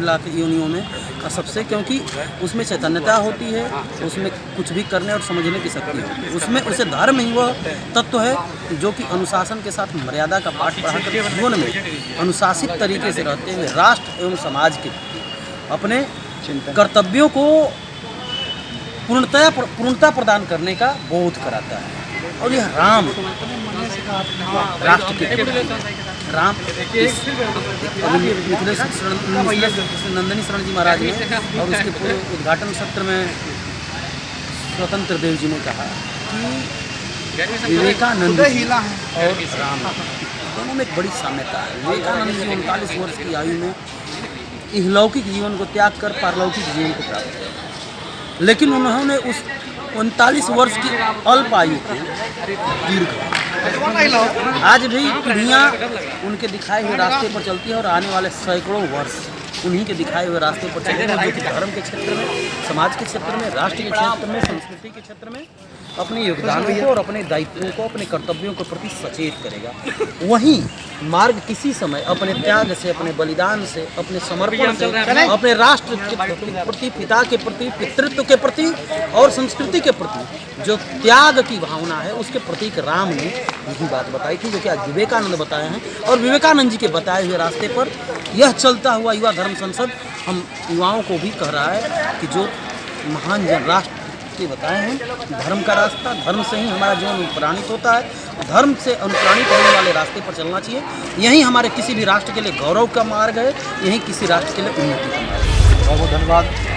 लाख योनियों में का सबसे, क्योंकि उसमें चैतन्यता होती है, उसमें कुछ भी करने और समझने की शक्ति होती है, उसमें उसे धर्म ही वह तत्व है जो कि अनुशासन के साथ मर्यादा का पाठ पढ़ाकर जीवन में अनुशासित तरीके से रहते हुए राष्ट्र एवं समाज के अपने कर्तव्यों को पूर्णता प्रदान करने का बोध कराता है। और यह राम राष्ट्र के राम नंदिनी शरण जी महाराज ने और उसके पूरे उद्घाटन सत्र में स्वतंत्र देव जी ने कहा कि विवेकानंद और राम दोनों में एक बड़ी साम्यता है। विवेकानंद जी 39 वर्ष की आयु में इहलौकिक जीवन को त्याग कर पारलौकिक जीवन को प्राप्त किया, लेकिन उन्होंने उस 39 वर्ष की अल्प आयु को दीर्घ, आज भी पीढ़ियाँ उनके दिखाए हुए रास्ते पर चलती है और आने वाले सैकड़ों वर्ष उन्हीं के दिखाए हुए रास्ते पर चलेंगे, जो कि धर्म के क्षेत्र में, समाज के क्षेत्र में, राष्ट्र के क्षेत्र में, संस्कृति के क्षेत्र में अपने योगदानों को और अपने दायित्वों को, अपने कर्तव्यों के प्रति सचेत करेगा। वहीं मार्ग किसी समय अपने त्याग से, अपने बलिदान से, अपने समर्पण से, अपने राष्ट्र के प्रति, पिता के प्रति, पितृत्व के प्रति और संस्कृति के प्रति जो त्याग की भावना है, उसके प्रतीक राम ने यही बात बताई थी जो कि आज विवेकानंद बताए हैं। और विवेकानंद जी के बताए हुए रास्ते पर यह चलता हुआ युवा धर्म संसद हम युवाओं को भी कह रहा है कि जो महान जन राष्ट्र के बताए हैं, धर्म का रास्ता, धर्म से ही हमारा जीवन अनुप्राणित होता है, धर्म से अनुप्राणित होने वाले रास्ते पर चलना चाहिए। यही हमारे किसी भी राष्ट्र के लिए गौरव का मार्ग है, यही किसी राष्ट्र के लिए उन्नति का मार्ग है। बहुत बहुत धन्यवाद।